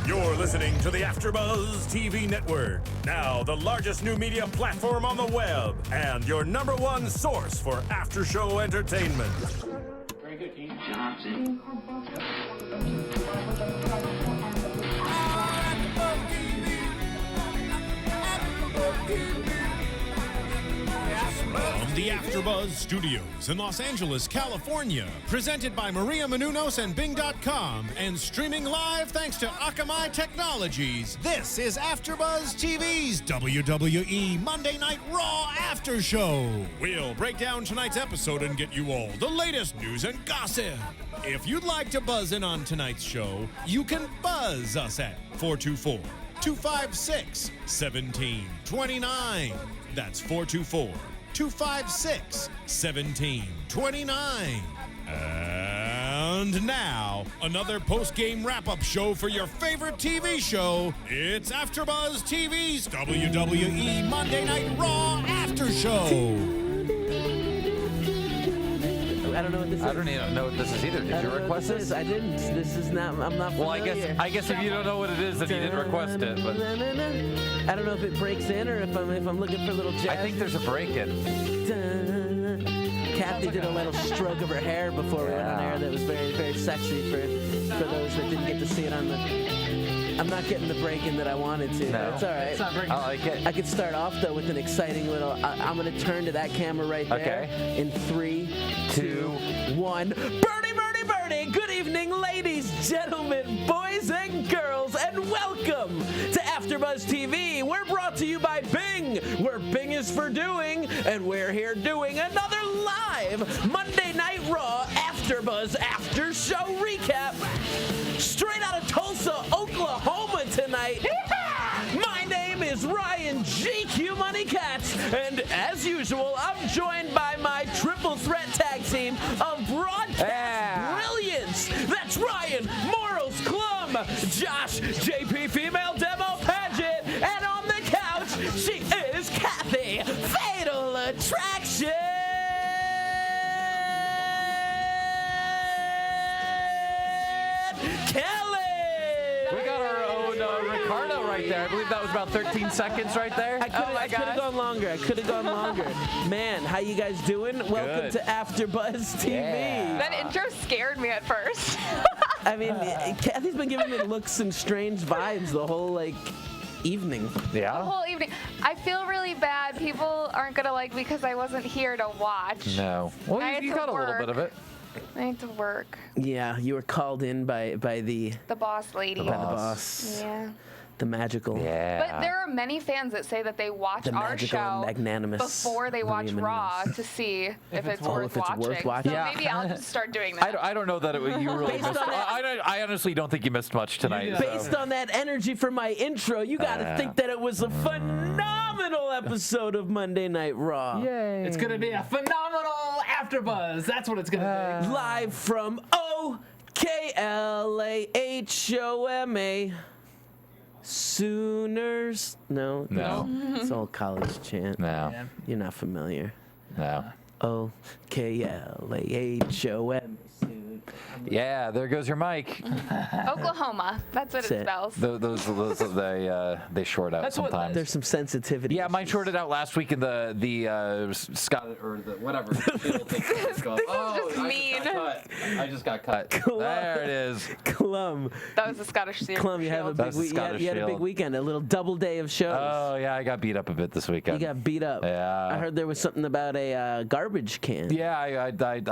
You're listening to the AfterBuzz TV Network, now the largest new media platform on the web, and your #1 source for after-show entertainment. Very good, Dean Johnson. From the AfterBuzz Studios in Los Angeles, California, presented by Maria Menounos and Bing.com, and streaming live thanks to Akamai Technologies, this is AfterBuzz TV's WWE Monday Night Raw After Show. We'll break down tonight's episode and get you all the latest news and gossip. If you'd like to buzz in on tonight's show, you can buzz us at 424-256-1729. That's 424-256-1729. And now, another post-game wrap-up show for your favorite TV show. It's AfterBuzz TV's WWE Monday Night Raw After Show. I don't know what this is. I don't even know what this is either. Did you request this? I didn't. This is not. I'm not familiar. Well, I guess if you don't know what it is, then you didn't request it. But I don't know if it breaks in or if I'm looking for a little jazz. I think there's a break in. Kathy did a little stroke of her hair before we went on air. That was very, very sexy for those that didn't get to see it on the. I'm not getting the break in that I wanted to. No. It's all right. It's not breaking. I like it. I could start off though with an exciting little. I'm going to turn to that camera right there. Okay. In 3, 2, 1. Birdie, birdie, birdie. Good evening, ladies, gentlemen, boys, and girls, and welcome to AfterBuzz TV. We're brought to you by Bing, where Bing is for doing, and we're here doing another live Monday Night Raw AfterBuzz After Show recap. Straight out of Tulsa, Oklahoma tonight. My name is Ryan GQ Money Katz, and as usual, I'm joined by my triple threat tag team of broadcast brilliance. That's Ryan Morals Clum, Josh JP Female Demo Padgett, and on the couch, she is Cathy Fatal Attraction. Kelley! We got our own Ricardo right there. I believe that was about 13 seconds right there. I could have gone longer. Man, how you guys doing? Welcome to AfterBuzz TV. Yeah. That intro scared me at first. I mean, Kathy's been giving me looks and strange vibes the whole, evening. The Yeah? whole evening. I feel really bad. People aren't going to like me because I wasn't here to watch. No. Well, I had you to got a little work. bit of it. I need to work. Yeah, you were called in by the The boss lady. boss, Yeah. the magical. Yeah. But there are many fans that say that they watch The our magical and show magnanimous before they watch Maria Raw Menounos. to see if it's worth worth watching. watching. So Yeah. maybe I'll just start doing that. I don't know that you really Based missed. on that- I honestly don't think you missed much tonight. Based on that energy for my intro, you got to think that it was a phenomenal episode of Monday Night Raw. Yay. It's going to be a phenomenal AfterBuzz. That's what it's going to be. Live from OKLAHOMA. Sooners. No. It's all college chant. No. You're not familiar. No. OKLAHOMA. Yeah, there goes your mic. Oklahoma. That's what That's it it. spells. Those they short out That's what- sometimes. There's some sensitivity. Yeah, mine shorted out last week in the Scott or the whatever. It'll take this is just mean. I just got cut. Clum. There it is. Clum. That was the Scottish Shield. Clum, you have a big That's the week. You had Scottish a big Shield. weekend, a little double day of shows. Oh yeah, I got beat up a bit this weekend. You got beat up. Yeah. I heard there was something about a garbage can. Yeah, I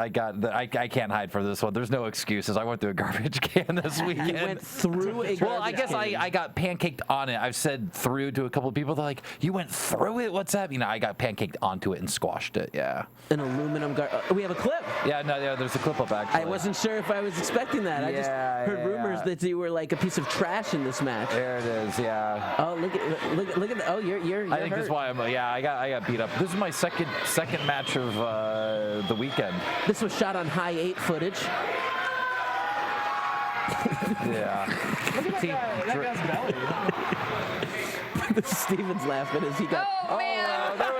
got. I can't hide for this one. There's no excuses. I went through a garbage can this weekend. You went through a garbage Well, I guess can. I got pancaked on it. I've said through to a couple of people. They're like, "You went through it? What's that?" I got pancaked onto it and squashed it. Yeah. An aluminum we have a clip. Yeah. No. Yeah. There's a clip up actually. I wasn't sure if I was expecting that. I just Yeah, heard yeah, rumors yeah. that you were like a piece of trash in this match. There it is. Yeah. Oh, look at that. Oh, you're I think hurt. that's why I'm. Yeah. I got beat up. This is my second match of the weekend. This was shot on high 8 footage. Yeah. Look at that guy's belly. Steven's laughing as he got. Oh, man. There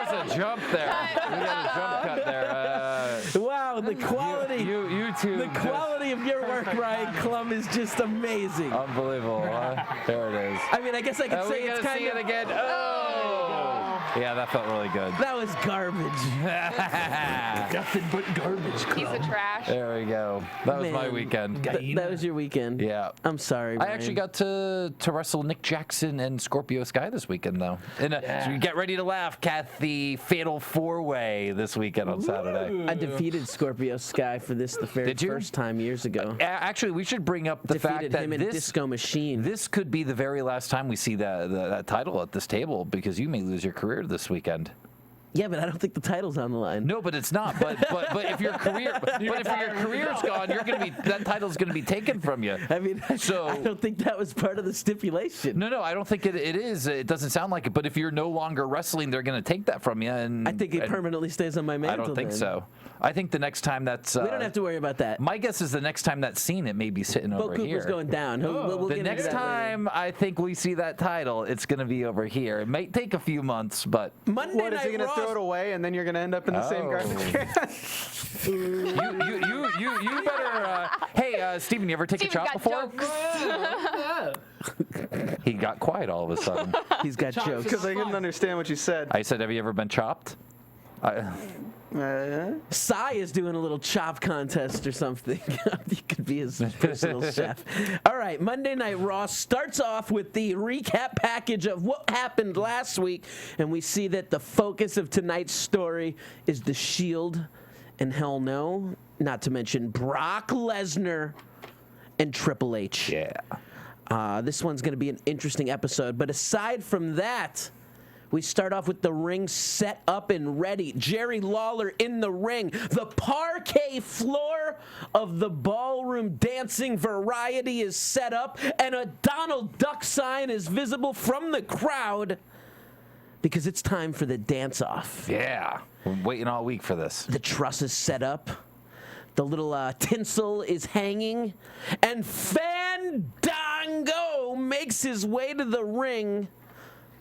was a jump there. We got a jump cut there. Wow, the quality. YouTube. The quality of your work, Ryan Clum, is just amazing. Unbelievable. Huh? There it is. I mean, I guess I could say we it's gotta kind see of. it again. Oh. Yeah, that felt really good. That was garbage. Nothing but garbage. Piece of trash. There we go. That was my Man. weekend. That was your weekend. Yeah. I'm sorry, I Ryan. actually got to wrestle Nick Jackson and Scorpio Sky this weekend, though. So you get ready to laugh, Cathy. Fatal 4-way this weekend on Saturday. I defeated Scorpio Sky for this the very Did you? first time years ago. Actually, we should bring up the fact Defeated that him in Disco Machine. this could be the very last time we see that title at this table, because you may lose your career this weekend. Yeah, but I don't think the title's on the line. No, but it's not. But if your career's gone, that title's gonna be taken from you. I mean, So- I don't think that was part of the stipulation. No, I don't think it is. It doesn't sound like it. But if you're no longer wrestling, they're gonna take that from you. And I think it permanently stays on my mantle. I don't think then. so. I think the next time that's. We don't have to worry about that. My guess is the next time that's seen, it may be sitting Bo over Cooper's here. going down. We'll The get into next that later. time I think we see that title, it's going to be over here. It might take a few months, but Monday What, is Night he going to Raw. throw it away and then you're going to end up in the same Oh. garbage can? you better. Hey, Steven, you ever take Steven a chop got before? jokes. He got quiet all of a sudden. He's got jokes. Because I couldn't understand what you said. I said, have you ever been chopped? Sai is doing a little chop contest or something. You could be his personal chef. All right, Monday Night Raw starts off with the recap package of what happened last week, and we see that the focus of tonight's story is the Shield, and hell no, not to mention Brock Lesnar and Triple H. Yeah. This one's going to be an interesting episode, but aside from that, we start off with the ring set up and ready. Jerry Lawler in the ring. The parquet floor of the ballroom dancing variety is set up, and a Donald Duck sign is visible from the crowd because it's time for the dance-off. Yeah. We're waiting all week for this. The truss is set up. The little tinsel is hanging. And Fandango makes his way to the ring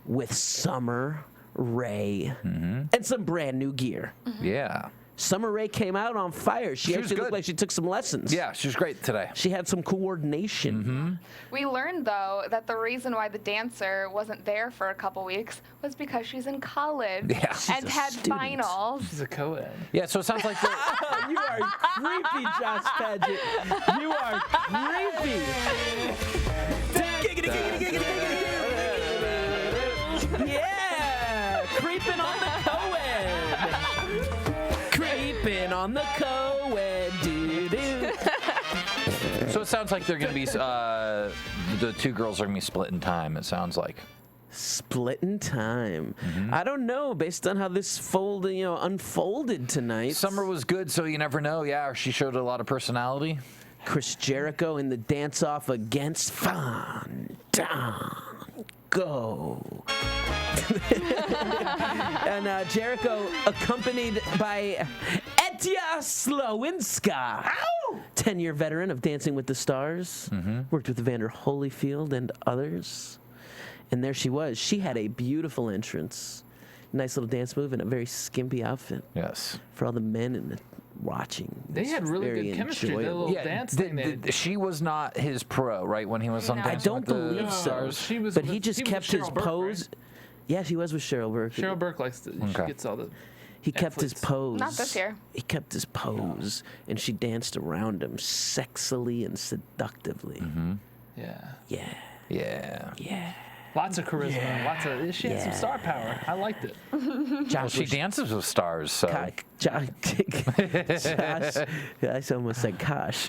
with Summer Rae and some brand new gear. Yeah. Summer Rae came out on fire. She was actually good. looked like she took some lessons. Yeah, she was great today. She had some coordination. We learned, though, that the reason why the dancer wasn't there for a couple weeks was because she's in college Yeah. and a had student. finals. He's a co-ed. Yeah, so it sounds like the, You are creepy, Josh Padgett. You are creepy. Giggity, giggity, giggity, giggity. Yeah, creeping on the co-ed. Creeping on the co-ed, doo-doo. so it sounds like they're going to be the two girls are going to be split in time. It sounds like. Splitting time. I don't know, based on how this unfolded tonight. Summer was good, so you never know. Yeah, she showed a lot of personality. Chris Jericho in the dance-off against Fandango. And Jericho accompanied by Etya Slowinska, 10-year veteran of Dancing with the Stars, worked with Evander Holyfield and others. And there she was. She had a beautiful entrance. Nice little dance move and a very skimpy outfit Yes. for all the men in the watching. They It's had really very good chemistry. That enjoyable. little dance thing they did. She was not his pro, right? When he was on No. I Dancing don't with the believe so. Stars? She was but with- he just he was kept with his Cheryl Burke, pose. right? Yeah, he was with Cheryl Burke. Cheryl Burke likes to. She Okay. gets all the. He kept his Netflix. pose. Not this year. He kept his pose, and she danced around him sexily and seductively. Yeah. Yeah, Yeah. yeah. Lots of charisma. Lots of. She had some star power. I liked it. Well, Josh, she dances with stars, so. Josh, I almost said Kosh.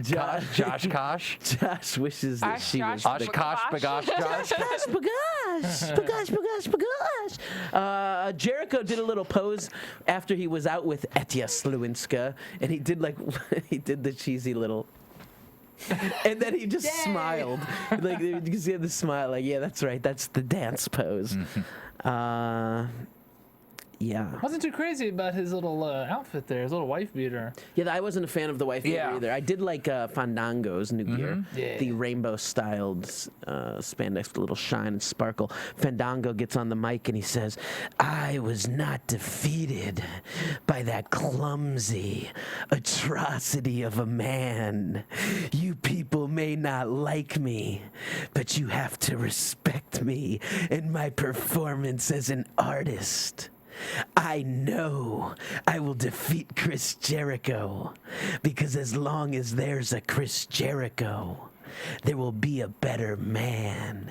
Josh Kosh. Josh wishes that she was Osh the Kosh Bagosh Josh. Bagosh. Jericho did a little pose after he was out with Etya Slowinska, and he did the cheesy little. And then he just smiled. Like, you can see the smile, like, yeah, that's right, that's the dance pose. Yeah. Wasn't too crazy about his little outfit there, his little wife beater. Yeah, I wasn't a fan of the wife beater Yeah. either. I did like Fandango's new gear. Yeah. The rainbow-styled spandex with a little shine and sparkle. Fandango gets on the mic and he says, I was not defeated by that clumsy atrocity of a man. You people may not like me, but you have to respect me and my performance as an artist. I know I will defeat Chris Jericho, because as long as there's a Chris Jericho, there will be a better man,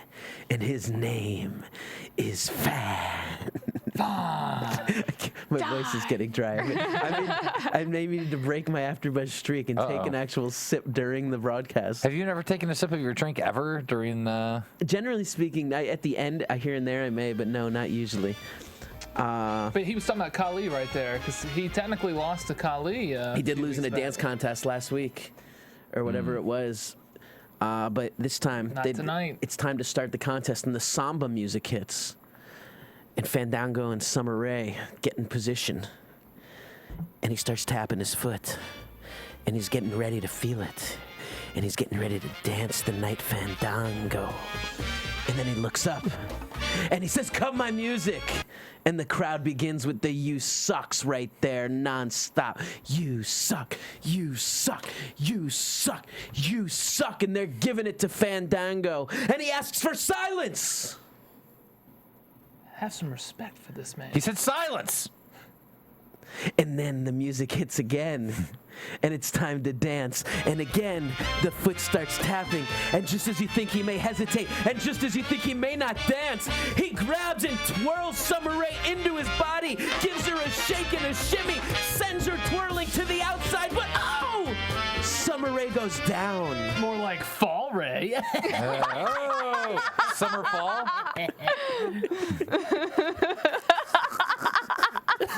and his name is Fan. My voice is getting dry. I may need to break my AfterBuzz streak and take an actual sip during the broadcast. Have you never taken a sip of your drink ever during the... Generally speaking, at the end, here and there I may, but no, not usually. But he was talking about Khali right there, because he technically lost to Khali. He did lose in a dance contest last week, or whatever it was. But this time, Not tonight. It's time to start the contest, and the samba music hits. And Fandango and Summer Rae get in position. And he starts tapping his foot. And he's getting ready to feel it. And he's getting ready to dance the night Fandango. And then he looks up. And he says, "Come my music." And the crowd begins with the "you sucks" right there, nonstop. You suck, you suck, you suck, you suck. And they're giving it to Fandango. And he asks for silence. Have some respect for this man. He said silence. And then the music hits again. And it's time to dance. And again, the foot starts tapping. And just as you think he may hesitate, and just as you think he may not dance, he grabs and twirls Summer Rae into his body, gives her a shake and a shimmy, sends her twirling to the outside, but oh! Summer Rae goes down. More like Fall Ray. Oh, summer, fall.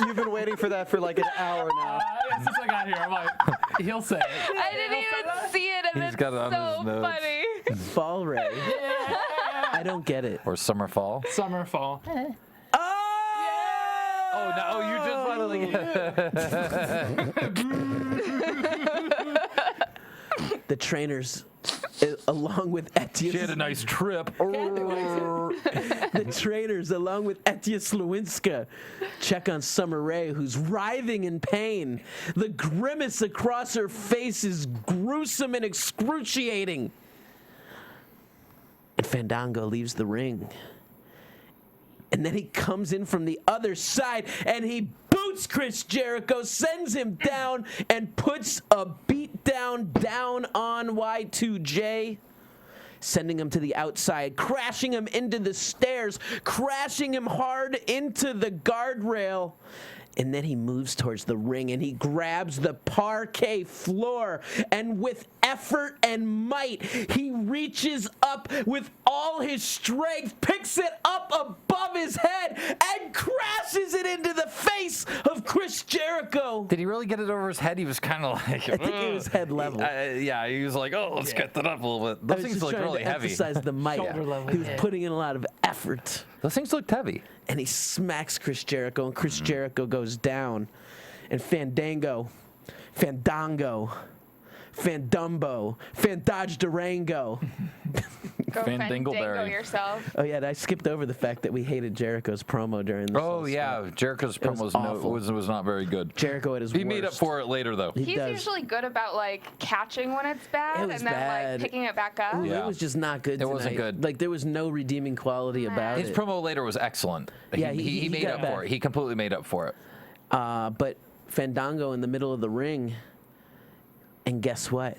You've been waiting for that for like an hour now. Since I got here, I'm like, he'll say it. I didn't even see it, and He's it's got it on so his notes. funny. Fall Ray. I don't get it. Or summer, fall. Summer, fall. Oh, no, you just finally... The trainers, along with Etius... She had a nice trip. The trainers, along with Etius Lewinsky, check on Summer Rae, who's writhing in pain. The grimace across her face is gruesome and excruciating. And Fandango leaves the ring. And then he comes in from the other side, and he boots Chris Jericho, sends him down, and puts a beat down on Y2J, sending him to the outside, crashing him into the stairs, crashing him hard into the guardrail. And then he moves towards the ring, and he grabs the parquet floor, and with effort and might, he reaches up with all his strength, picks it up above his head, and crashes it into the face of Chris Jericho. Did he really get it over his head? He was kind of like... I think it was head level. Yeah, he was like, oh, let's get that up a little bit. I Those was things just look trying really to heavy. emphasize the might. Shoulder level, He was yeah. putting in a lot of effort. Those things looked heavy. And he smacks Chris Jericho, and Chris Jericho goes down. And Fandango, Fandumbo, Fandodge Durango. Go Fandingleberry. Fandango yourself. Oh yeah, I skipped over the fact that we hated Jericho's promo during this. Oh, whole yeah. stuff. Jericho's It was promo awful. was not very good. Jericho at his He worst. made up for it later, though. He He's does. usually good about like catching when it's bad It was and then bad. like picking it back up. Ooh, Yeah. It was just not good. It wasn't tonight. good. Like there was no redeeming quality about His it. promo later was excellent. Yeah, he he made got up back. for it. He completely made up for it. But Fandango in the middle of the ring, and guess what?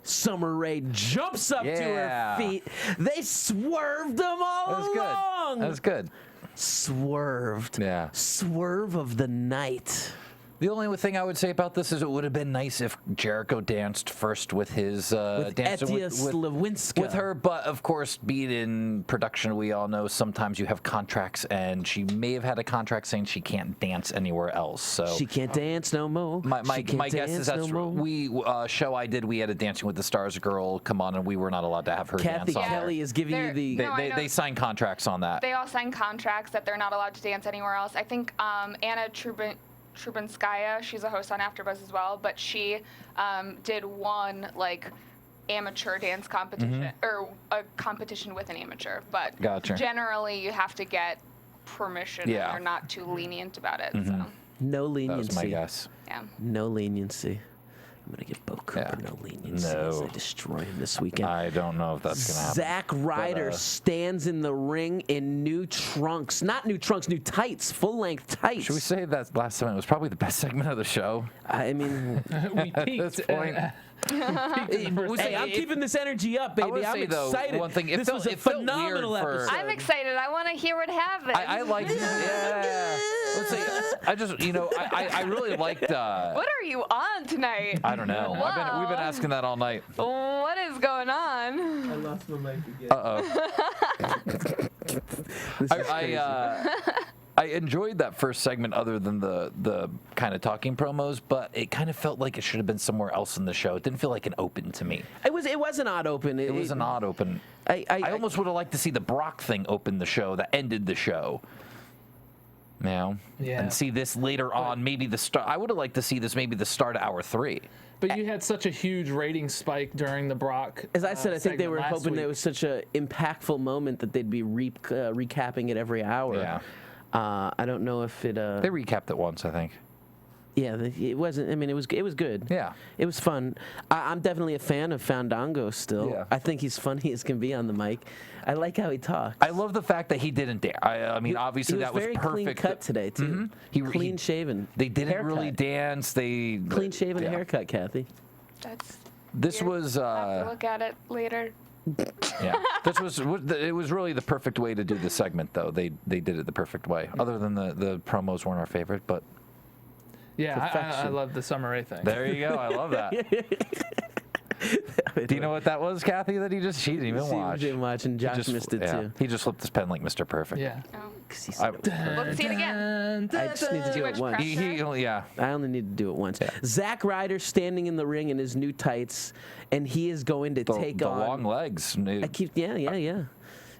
Summer Rae jumps up to her Yeah. feet. They swerved them all That was along. good. That was good. Swerved. Yeah. Swerve of the night. The only thing I would say about this is it would have been nice if Jericho danced first with his dancer with her, but of course, being in production, we all know sometimes you have contracts, and she may have had a contract saying she can't dance anywhere else. So she can't dance no more. My guess is that's show I did. We had a Dancing with the Stars girl come on, and we were not allowed to have her Cathy dance. Kelley is giving you the. They signed contracts on that. They all signed contracts that they're not allowed to dance anywhere else. I think Anna Trubinskaya, she's a host on AfterBuzz as well, but she did one amateur dance competition or a competition with an amateur. But generally, you have to get permission, and they're not too lenient about it. So. No leniency. That was my guess. Yeah. No leniency. I'm going to give Bo Cooper no leniency as I destroy him this weekend. I don't know if that's going to happen. Zack Ryder stands in the ring in new trunks. Not new trunks, new tights, full-length tights. Should we say that last segment was probably the best segment of the show? I mean, we peaked at this point. Hey, I'm keeping this energy up, baby. I'm excited. Though, one thing, this was a phenomenal episode. I'm excited. I want to hear what happens. I like Let's say, I really liked. What are you on tonight? I don't know. We've been asking that all night. What is going on? I lost my mic again. I enjoyed that first segment other than the kind of talking promos, but it kind of felt like it should have been somewhere else in the show. It didn't feel like an open to me. It was an odd open. It was an odd open. I almost would have liked to see the Brock thing open the show that ended the show. And see this later on, maybe the start. I would have liked to see this maybe the start of hour 3. But you had such a huge rating spike during the Brock. As I said, I think they were hoping week. it was such an impactful moment that they'd be recapping it every hour. Yeah. I don't know if it. They recapped it once, I think. Yeah, it wasn't. I mean, it was good. Yeah, it was fun. I'm definitely a fan of Fandango still. Yeah. I think he's funny as can be on the mic. I like how he talks. I love the fact that he didn't dare. I mean, obviously that was very perfect. Clean cut today too. Clean shaven. They didn't really dance. They clean shaven haircut, Kathy. I'll have to look at it later. Yeah, it was really the perfect way to do the segment, though. They did it the perfect way. Other than the promos weren't our favorite, but yeah, I love the Summer Rae thing. There you go. I love that. Do you know what that was, Kathy? That she didn't even watch. He didn't watch, and Josh missed it too. He just flipped his pen like Mr. Perfect. Yeah. Let's see it again. I just need to do it once. I only need to do it once. Yeah. Zack Ryder standing in the ring in his new tights, and he is going to take on the long legs. Yeah.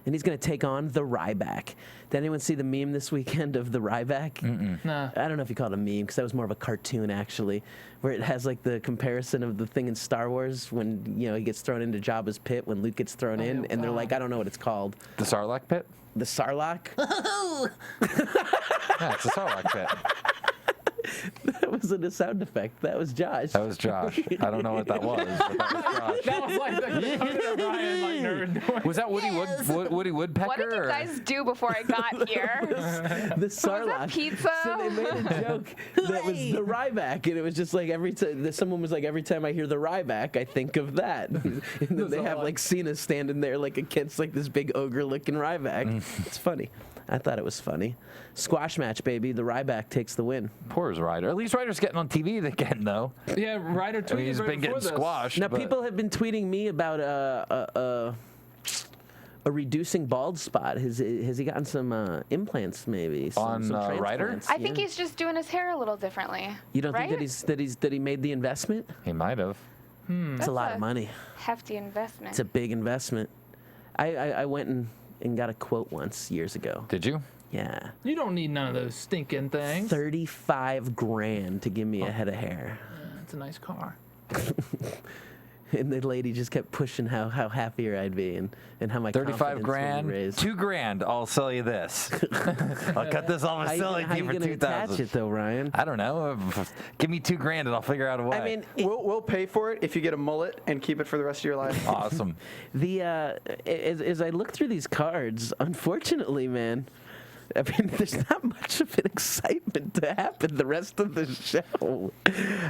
And he's going to take on the Ryback. Did anyone see the meme this weekend of the Ryback? No. I don't know if you call it a meme, because that was more of a cartoon, actually, where it has like the comparison of the thing in Star Wars when he gets thrown into Jabba's pit, when Luke gets thrown in, and they're like, I don't know what it's called. The Sarlacc pit? The Sarlacc? Yeah, it's a Sarlacc pit. That wasn't a sound effect. That was Josh. That was Josh. I don't know what that was, but that was Josh. That was like the Ryan nerd. Was that Woody Woodpecker? What did you guys do before I got here? The Sarlacc. Was that pizza? So they made a joke that was the Ryback, and it was just like every time someone was like, every time I hear the Ryback, I think of that. And then they have like Cena standing there like against like this big ogre-looking Ryback. It's funny. I thought it was funny. Squash match, baby. The Ryback takes the win. Poor Ryder. At least Ryder's getting on TV again, though. Yeah, Ryder tweeted. He's been getting squashed. Now, people have been tweeting me about a reducing bald spot. Has he gotten some implants, maybe? On Ryder? I think he's just doing his hair a little differently. You don't think that he made the investment? He might have. It's a lot of money. Hefty investment. It's a big investment. I went and got a quote once years ago. Did you? Yeah. You don't need none of those stinking things. $35,000 to give me a head of hair. It's a nice car. And the lady just kept pushing how happier I'd be and how my confidence would be raised. $2,000. I'll sell you this. I'll cut this off and sell it to you for $2,000. How are you going to attach it though, Ryan? I don't know. Give me $2,000 and I'll figure out a way. I mean, we'll pay for it if you get a mullet and keep it for the rest of your life. Awesome. As I look through these cards, unfortunately, man, I mean, there's not much of an excitement to happen the rest of the show.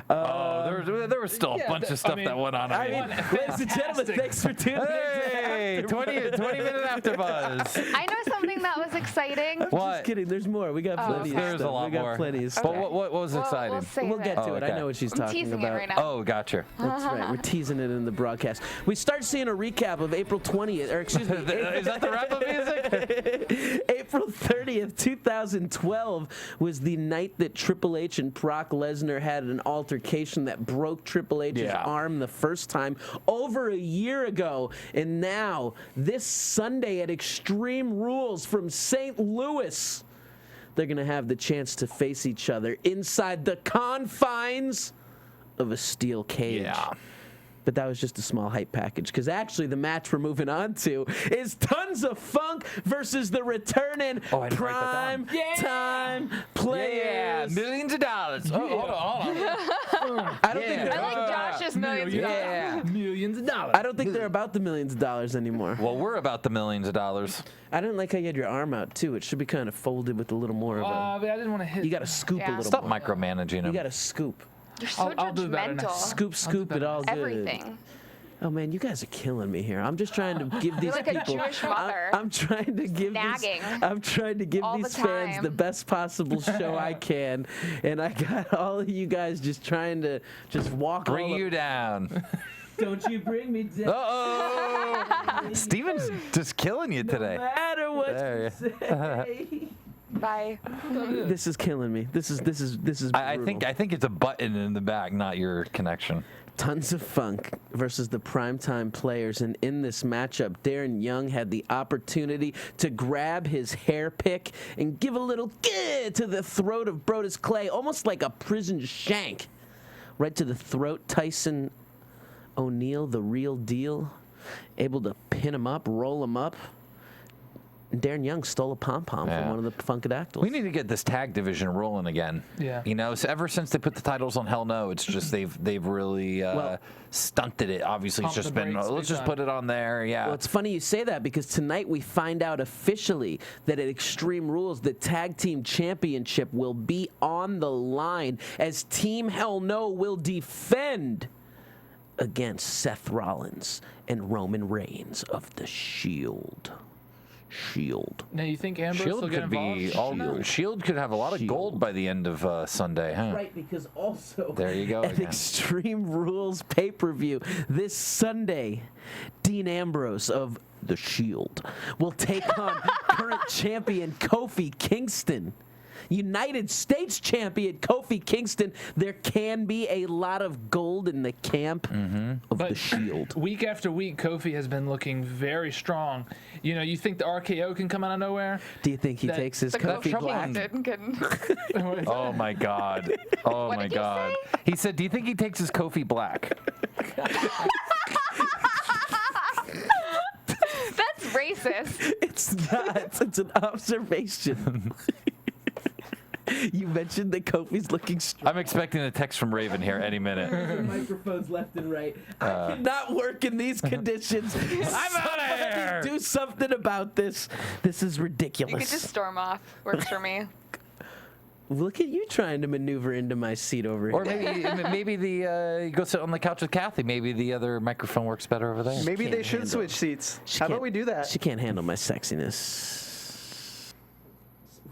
There was still a bunch of stuff that went on. Ladies and gentlemen, thanks for tuning in. Hey, 20-minute AfterBuzz. I know something that was exciting. What? Just kidding. There's more. We got plenty of stuff. There's a lot more. We got plenty of stuff. But what was exciting? We'll save We'll get to it. okay. I know what she's I'm talking teasing about. it right now. Oh, gotcha. That's right. We're teasing it in the broadcast. We start seeing a recap of April 20th, or excuse me. Is that the wrap-up music? April 30th, 2012 was the night that Triple H and Brock Lesnar had an altercation that broke Triple H's arm the first time over a year ago. And now, this Sunday at Extreme Rules from St. Louis, they're going to have the chance to face each other inside the confines of a steel cage. Yeah. But that was just a small hype package, because actually the match we're moving on to is Tons of Funk versus the returning prime time players. Yeah, millions of dollars. Oh, hold on. I don't think I like Josh's millions of dollars. Yeah. Millions of dollars. I don't think they're about the millions of dollars anymore. Well, we're about the millions of dollars. I didn't like how you had your arm out too. It should be kind of folded with a little more of a. But I didn't want to hit. You got to scoop a little Stop more. micromanaging him. You got to scoop. You're so I'll do better next judgmental. Scoop it all good. Everything. Oh man, you guys are killing me here. I'm just trying to give these like a people. Jewish mother. I'm trying to give Nagging I'm trying to give all these the fans time. the best possible show I can, and I got all of you guys just trying to just walk. Bring all you down. Don't you bring me down. Uh-oh. Steven's just killing you today. No matter what There you say. Bye. This is killing me. This is I brutal. think it's a button in the back, not your connection. Tons of Funk versus the primetime players, and in this matchup, Darren Young had the opportunity to grab his hair pick and give a little to the throat of Brodus Clay, almost like a prison shank, right to the throat. Tyson O'Neil, the real deal, able to pin him up, roll him up. And Darren Young stole a pom-pom from one of the Funkadactyls. We need to get this tag division rolling again. Yeah. You know, so ever since they put the titles on Hell No, it's just they've really stunted it. Obviously, it's Pump just the been, brakes let's big just time. put it on there. Yeah. Well, it's funny you say that, because tonight we find out officially that at Extreme Rules, the Tag Team Championship will be on the line, as Team Hell No will defend against Seth Rollins and Roman Reigns of the Shield. Now, you think Ambrose will Shield get could involved? be all. Shield could have a lot of gold by the end of Sunday, huh? Right, because also There you go at again. Extreme Rules pay-per-view this Sunday, Dean Ambrose of the Shield will take on current champion Kofi Kingston. United States champion Kofi Kingston. There can be a lot of gold in the camp of the Shield. Week after week, Kofi has been looking very strong. You know, you think the RKO can come out of nowhere? Do you think he takes his The Kofi Kofi Black? Kingston. Oh my God. Oh What my did you God. say? He said, "Do you think he takes his Kofi Black?" That's racist. It's not. It's an observation. You mentioned that Kofi's looking strong. I'm expecting a text from Raven here any minute. Microphones left and right. I cannot work in these conditions. I'm out of here. Do something about this. This is ridiculous. You could just storm off. Works for me. Look at you trying to maneuver into my seat over Or here. maybe you go sit on the couch with Cathy. Maybe the other microphone works better over there. Maybe they can't should handle switch seats. She How about can't- we do that? She can't handle my sexiness.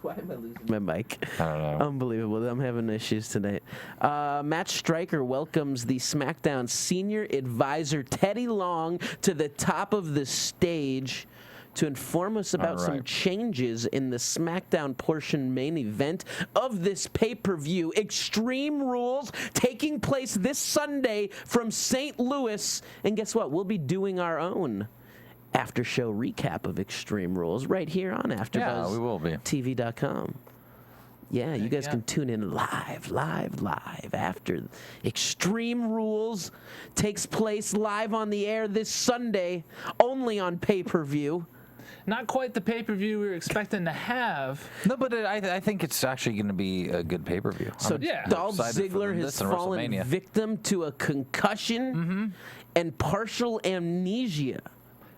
Why am I losing my mic? I don't know. Unbelievable. I'm having issues tonight. Matt Stryker welcomes the SmackDown senior advisor Teddy Long to the top of the stage to inform us about some changes in the SmackDown portion main event of this pay-per-view. Extreme Rules taking place this Sunday from St. Louis. And guess what? We'll be doing our own after show recap of Extreme Rules right here on AfterBuzz. Yeah, we will be. TV.com. Yeah, you guys can tune in live after Extreme Rules takes place live on the air this Sunday, only on pay-per-view. Not quite the pay-per-view we were expecting to have. No, but I think it's actually going to be a good pay-per-view. So Dolph Ziggler has fallen victim to a concussion and partial amnesia.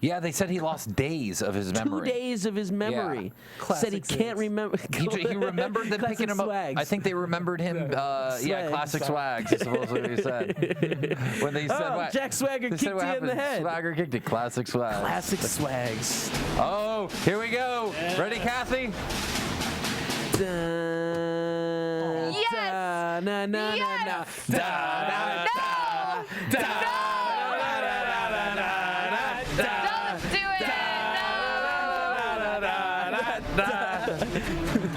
Yeah, they said he lost days of his memory. 2 days of his memory. Said he can't remember. He remembered them picking him up. I think they remembered him. Classic swags is supposedly what he said. When they said, Jack Swagger kicked you in the head. Swagger kicked it. Classic swags. Classic swags. Oh, here we go. Ready, Cathy? Yes. Na na na na. Da da da.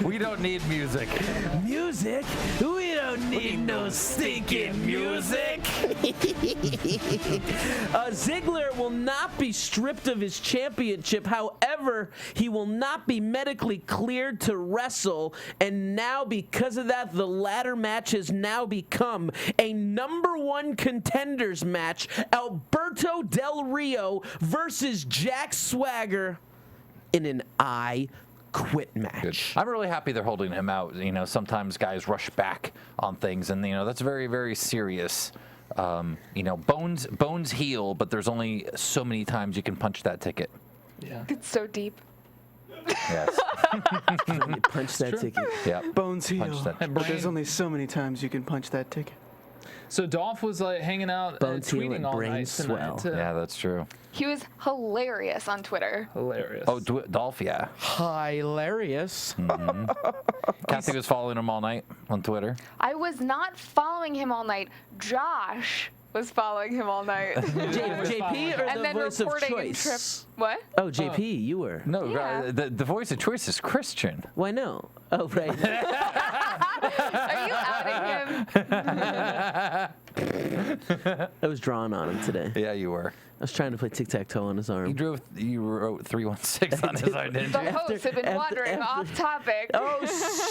We don't need music. Music? We don't need no stinking music. Ziggler will not be stripped of his championship. However, he will not be medically cleared to wrestle. And now, because of that, the ladder match has now become a #1 contenders match. Alberto Del Rio versus Jack Swagger in an I Quit match. Good. I'm really happy they're holding him out. You know, sometimes guys rush back on things, and you know that's very, very serious. You know, bones heal, but there's only so many times you can punch that ticket. Yeah. It's so deep. Yes. Punch that ticket. Yeah. Bones heal, that. but there's only so many times you can punch that ticket. So Dolph was like hanging out Bones heal tweeting and all brain night swell. tonight. Yeah, that's true. He was hilarious on Twitter. Hilarious. Oh, Dolph, yeah. Hilarious. Cathy was following him all night on Twitter. I was not following him all night. Josh was following him all night. JP or and the then voice of reporting choice? What? Oh, JP, you were. No, Yeah. the voice of choice is Christian. Why no? Oh, right. Are you outing him? I was drawing on him today. Yeah, you were. I was trying to play tic-tac-toe on his arm. You wrote 316 on his arm, didn't The you? hosts have been wandering off topic. Oh,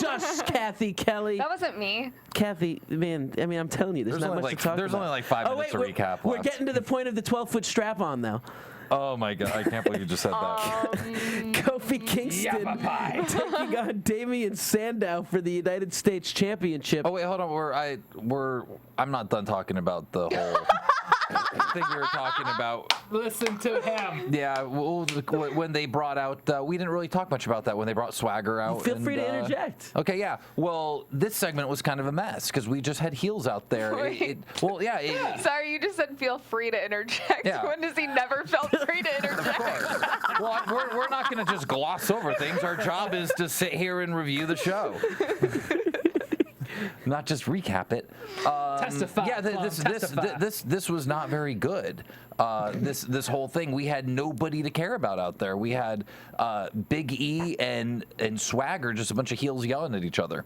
shush, Cathy Kelley. That wasn't me. Kathy, man, I mean, I'm telling you, there's not much to talk about. There's only like 5 minutes to recap We're left. getting to the point of the 12-foot strap-on, though. Oh my God, I can't believe you just said that. Kofi Kingston taking on Damian Sandow for the United States Championship. Oh wait, hold on. I'm not done talking about the whole thing we were talking about. Listen to him. Yeah, well, when they brought out, we didn't really talk much about that when they brought Swagger out. Feel free to interject. Okay, yeah. Well, this segment was kind of a mess because we just had heels out there. Sorry, you just said feel free to interject. Yeah. When does he never felt free to interject? Well, we're not going to just gloss over things. Our job is to sit here and review the show. Not just recap it. Testify. Yeah, testify. this was not very good. This whole thing, we had nobody to care about out there. We had Big E and Swagger, just a bunch of heels yelling at each other.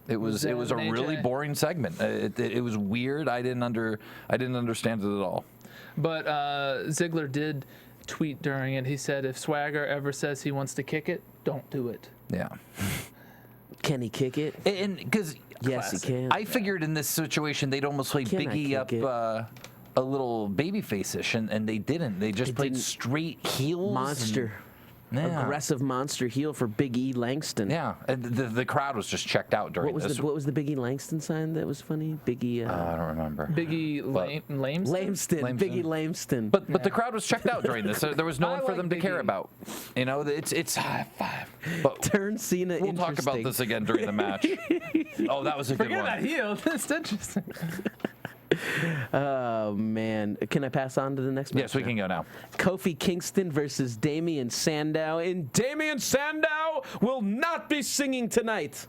It was a really boring segment. It was weird. I didn't understand it at all. But Ziggler did tweet during it. He said, if Swagger ever says he wants to kick it, don't do it. Yeah. Can he kick it? And because Yes, he can. I figured in this situation they'd almost play Can I Big E up kick it? a little babyface-ish, and they didn't. They just played didn't. straight heels. Monster. Yeah. Aggressive monster heel for Big E Langston. Yeah, and the crowd was just checked out during this. What was the Big E Langston sign that was funny? Big E. I don't remember. Biggie Lameston? Lameston. Big E Lameston. But the crowd was checked out during this. There was no one for them to care about. You know, it's high five. But Turn Cena. we'll talk about this again during the match. Oh, that was a good Forget one. about heel. That's interesting. Oh man, can I pass on to the next match? Yes, we can go now. Kofi Kingston versus Damian Sandow, and Damian Sandow will not be singing tonight.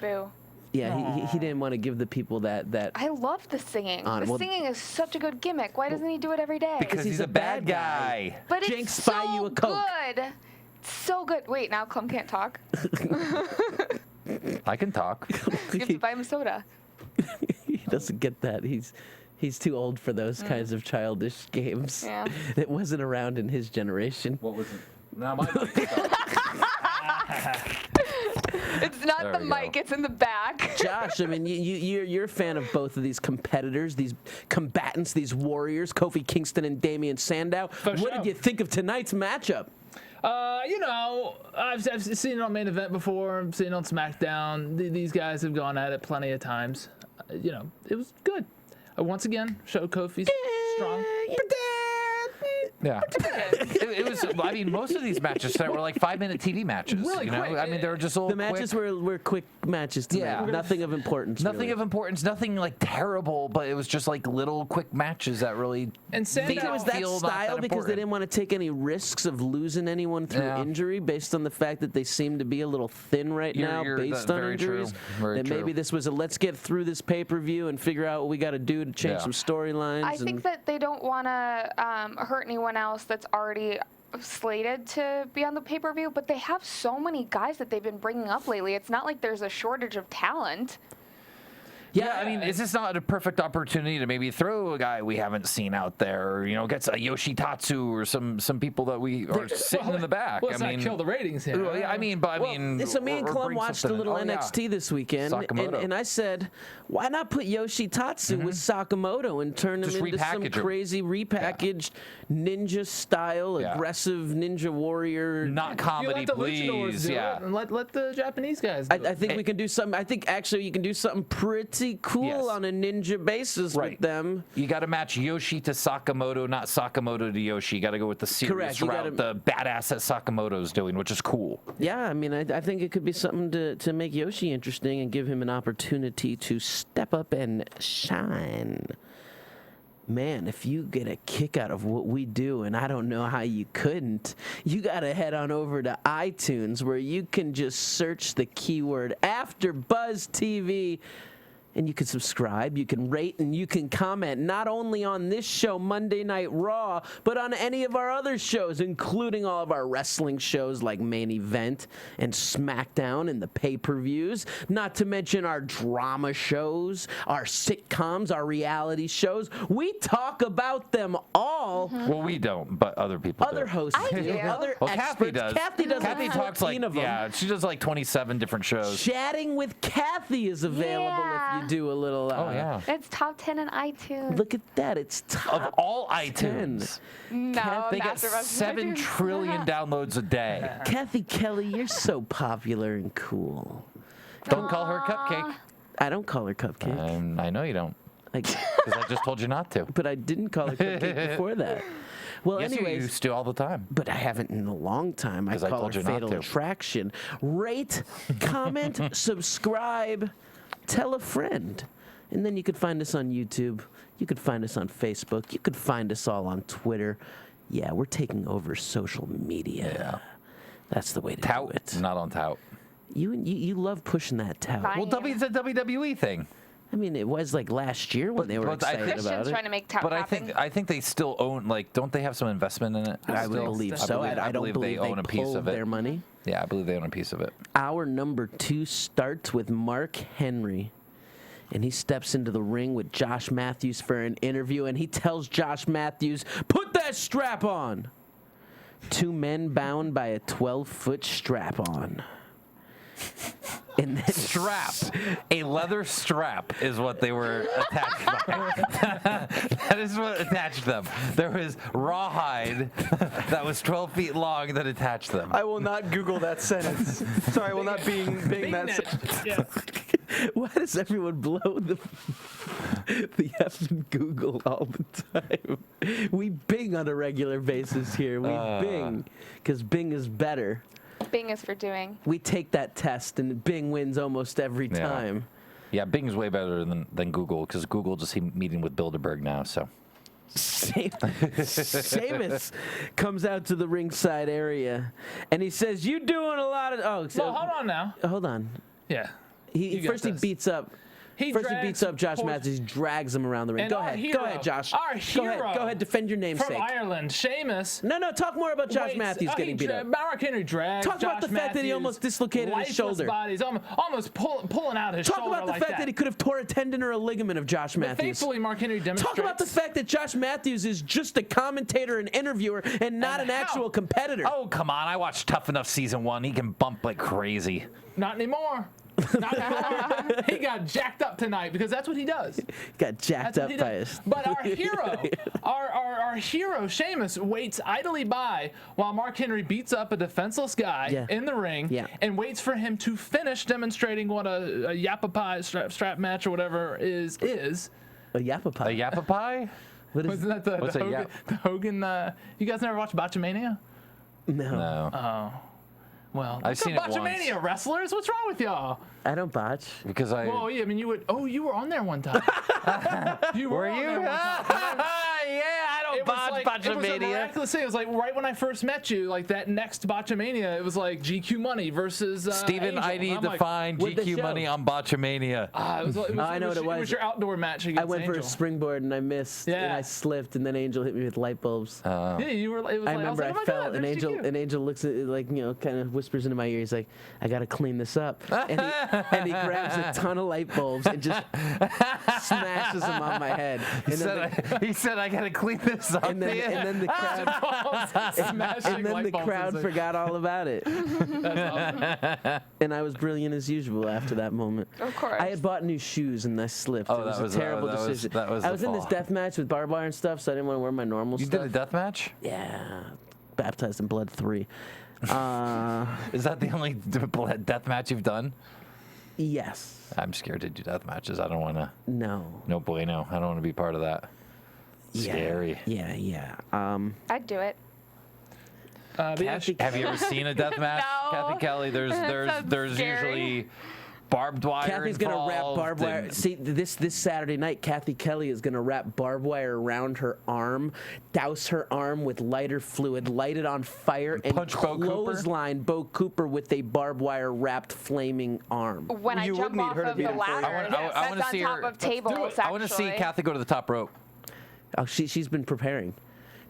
Boo. Yeah, he didn't want to give the people that. I love the singing. On it. The Well- singing is such a good gimmick. Why doesn't he do it every day? Because he's a bad guy. But Jinx, it's buy so you a Coke. good. So good. Wait, now Clum can't talk. I can talk. You have to buy him a soda. He doesn't get that. He's too old for those kinds of childish games. Yeah. It wasn't around in his generation. What was it? Now my It's not There the we go. mic, it's in the back. Josh, I mean, you're a fan of both of these competitors, these combatants, these warriors, Kofi Kingston and Damian Sandow. What sure. did you think of tonight's matchup? You know, I've seen it on Main Event before. I've seen it on SmackDown. These guys have gone at it plenty of times. You know, it was good. Once again, showed Kofi's strong. Yeah. It was. I mean, most of these matches tonight were like 5-minute TV matches. Really quick. I mean, they were just all The matches were quick matches tonight. Yeah. Nothing of importance. Nothing really. of importance. Nothing like terrible, but it was just like little quick matches that really. And Sandow, I think it was that style because they didn't want to take any risks of losing anyone through injury based on the fact that they seem to be a little thin right now based on injuries. That maybe this was a let's get through this pay-per-view and figure out what we got to do to change some storylines. I think that they don't want to hurt anyone else that's already slated to be on the pay-per-view, but they have so many guys that they've been bringing up lately. It's not like there's a shortage of talent. Yeah, I mean, is this not a perfect opportunity to maybe throw a guy we haven't seen out there, or, get a Yoshitatsu or some people that we are sitting in the back? Well, let's not kill the ratings here. Well, I mean, so me and Clum watched a little NXT this weekend, and I said, why not put Yoshitatsu with Sakamoto and turn him into some crazy repackaged ninja-style, aggressive ninja warrior? Not comedy, let the please. Yeah. And let the Japanese guys do it. I think we can do something. I think actually you can do something pretty cool on a ninja basis with them. You got to match Yoshi to Sakamoto, not Sakamoto to Yoshi. You got to go with the serious route, the badass that Sakamoto's doing, which is cool. Yeah, I mean, I think it could be something to make Yoshi interesting and give him an opportunity to step up and shine. Man, if you get a kick out of what we do, and I don't know how you couldn't, you got to head on over to iTunes where you can just search the keyword AfterBuzz TV. And you can subscribe, you can rate, and you can comment not only on this show, Monday Night Raw, but on any of our other shows, including all of our wrestling shows like Main Event and SmackDown and the pay-per-views, not to mention our drama shows, our sitcoms, our reality shows. We talk about them all. Well, we don't, but other people Other do. hosts do. Other experts. Kathy does. Kathy does Kathy talks like, she does like 27 different shows. Chatting with Kathy is available if you do a little. It's top 10 in iTunes. Look at that. It's top of all iTunes. 10. No, they get 7 trillion downloads a day. Kathy Kelley, you're so popular and cool. Don't call her Cupcake. I don't call her Cupcake. I know you don't. Because I just told you not to. But I didn't call her Cupcake before that. Well, yes, anyways, you used to all the time. But I haven't in a long time. I call her Fatal Attraction. Rate, comment, subscribe, tell a friend. And then you could find us on YouTube. You could find us on Facebook. You could find us all on Twitter. Yeah, we're taking over social media. Yeah. That's the way to do it. Not on tout. You love pushing that tout. Well, it's a WWE thing. I mean, it was like last year when they were excited about it. Trying to make tout happen. I think they still own, don't they have some investment in it? I would believe so. I don't believe they own a piece of it. Their money. Yeah, I believe they own a piece of it. Our number 2 starts with Mark Henry. And he steps into the ring with Josh Matthews for an interview, and he tells Josh Matthews, "Put that strap on." 2 men bound by a 12-foot strap on. And then a leather strap is what they were attached by. That is what attached them. There was rawhide that was 12 feet long that attached them. I will not Google that sentence. Sorry, I will not bing that sentence. Yeah. Why does everyone blow the effing Google all the time? We Bing on a regular basis here. We Bing, because Bing is better. Bing is for doing. We take that test, and Bing wins almost every time. Yeah, Bing's way better than Google, because Google just meeting with Bilderberg now, so. Sheamus comes out to the ringside area, and he says, "You doing a lot of..." Oh, so, well, hold on now. Hold on. Yeah. He beats up Josh Matthews, drags him around the ring. Go ahead, Josh. Our hero. Go ahead, defend your namesake. From Ireland, Sheamus. No, talk more about Josh Matthews getting beat up. Mark Henry drags Talk about the fact that he almost dislocated his shoulder. Bodies, almost pulling out his shoulder. Talk about the fact that he could have tore a tendon or a ligament of Josh Matthews. Thankfully, Mark Henry demonstrates. Talk about the fact that Josh Matthews is just a commentator and interviewer and not an actual competitor. Oh, come on. I watched Tough Enough Season 1. He can bump like crazy. Not anymore. He got jacked up tonight because that's what he does. Got jacked up by his. But our hero, our hero Sheamus waits idly by while Mark Henry beats up a defenseless guy in the ring and waits for him to finish demonstrating what a yappa pie strap match or whatever is. A yappa pie. A yappa pie? Wasn't that the Hogan? You guys never watched Botchamania? No. Oh. Well, I've seen it once. Botchamania wrestlers. What's wrong with y'all? I don't botch. Because I. Well, yeah, I mean, you would. Oh, you were on there one time. You were on there one time. Yeah, I don't botch Botchamania. It was a miraculous thing. It was like right when I first met you, like that next Botchamania, it was like GQ Money versus Steven ID defined GQ Money on Botchamania. I know what it was. It was your outdoor match against I went Angel. for a springboard and I missed, and I slipped, and then Angel hit me with light bulbs. Yeah, you were. It was I remember I fell, and Angel looks at like kind of whispers into my ear. He's like, "I gotta clean this up," and he grabs a ton of light bulbs and just smashes them on my head. And he said, "I gotta clean this up." And then the crowd, forgot all about it. And I was brilliant as usual after that moment. Of course. I had bought new shoes and I slipped. It was a terrible decision. I was in this death match with barbed wire and stuff, so I didn't want to wear my normal stuff. You did a death match? Yeah. Baptized in Blood 3. Is that the only death match you've done? Yes. I'm scared to do death matches. I don't want to. No. No bueno. I don't want to be part of that. Scary. Yeah. I'd do it. Kathy, have you ever seen a death match? No. Kathy Kelley, there's usually barbed wire Kathy's involved. Gonna wrap barbed wire. See, this Saturday night, Kathy Kelley is gonna wrap barbed wire around her arm, douse her arm with lighter fluid, light it on fire, and clothesline Bo Cooper with a barbed wire wrapped flaming arm. When I jump off of the ladder, that's on top of tables. I want to see Kathy go to the top rope. Oh, she's been preparing.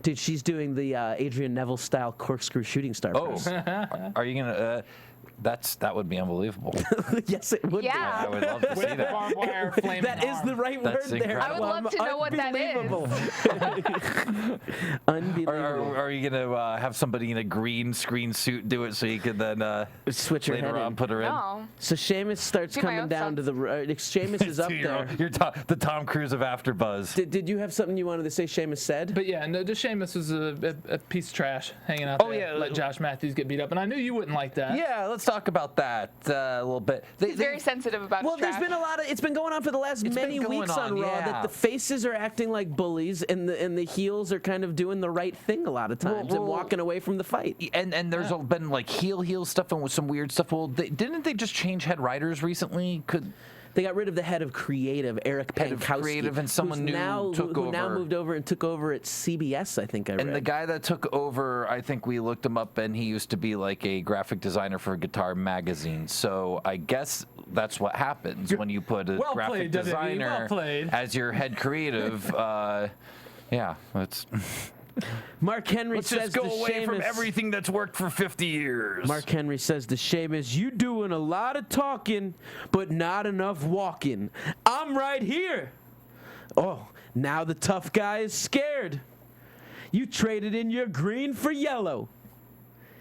Dude, she's doing the Adrian Neville style corkscrew shooting star press. Are you gonna? That would be unbelievable. Yes, it would. Yeah. I would love to see that. Barbed wire, that is the right word there. I would love to know what that is. Unbelievable. Are you gonna have somebody in a green screen suit do it so you can then switch her later head on in? put her in? No. So Sheamus starts coming down to the. Sheamus is up there. You're the Tom Cruise of AfterBuzz. Did you have something you wanted to say? Sheamus said. But yeah, no, just Sheamus was a piece of trash hanging out there. Oh yeah, let Josh Matthews get beat up, and I knew you wouldn't like that. Yeah, let's talk about that a little bit. He's very sensitive about his trash. There's been a lot of. It's been going on for the last many weeks on Raw that the faces are acting like bullies and the heels are kind of doing the right thing a lot of times and walking away from the fight. And there's been like heel stuff and with some weird stuff. Well, didn't they just change head writers recently? They got rid of the head of creative, Eric Pankowski, and someone new took over. Who now moved over and took over at CBS, I think I read. And the guy that took over, I think we looked him up, and he used to be like a graphic designer for Guitar Magazine. So I guess that's what happens when you put a graphic designer as your head creative. Yeah, it's... Mark Henry Let's says just go away from everything that's worked for 50 years. Mark Henry says to Sheamus, "You doing a lot of talking, but not enough walking. I'm right here." Oh, now the tough guy is scared. You traded in your green for yellow.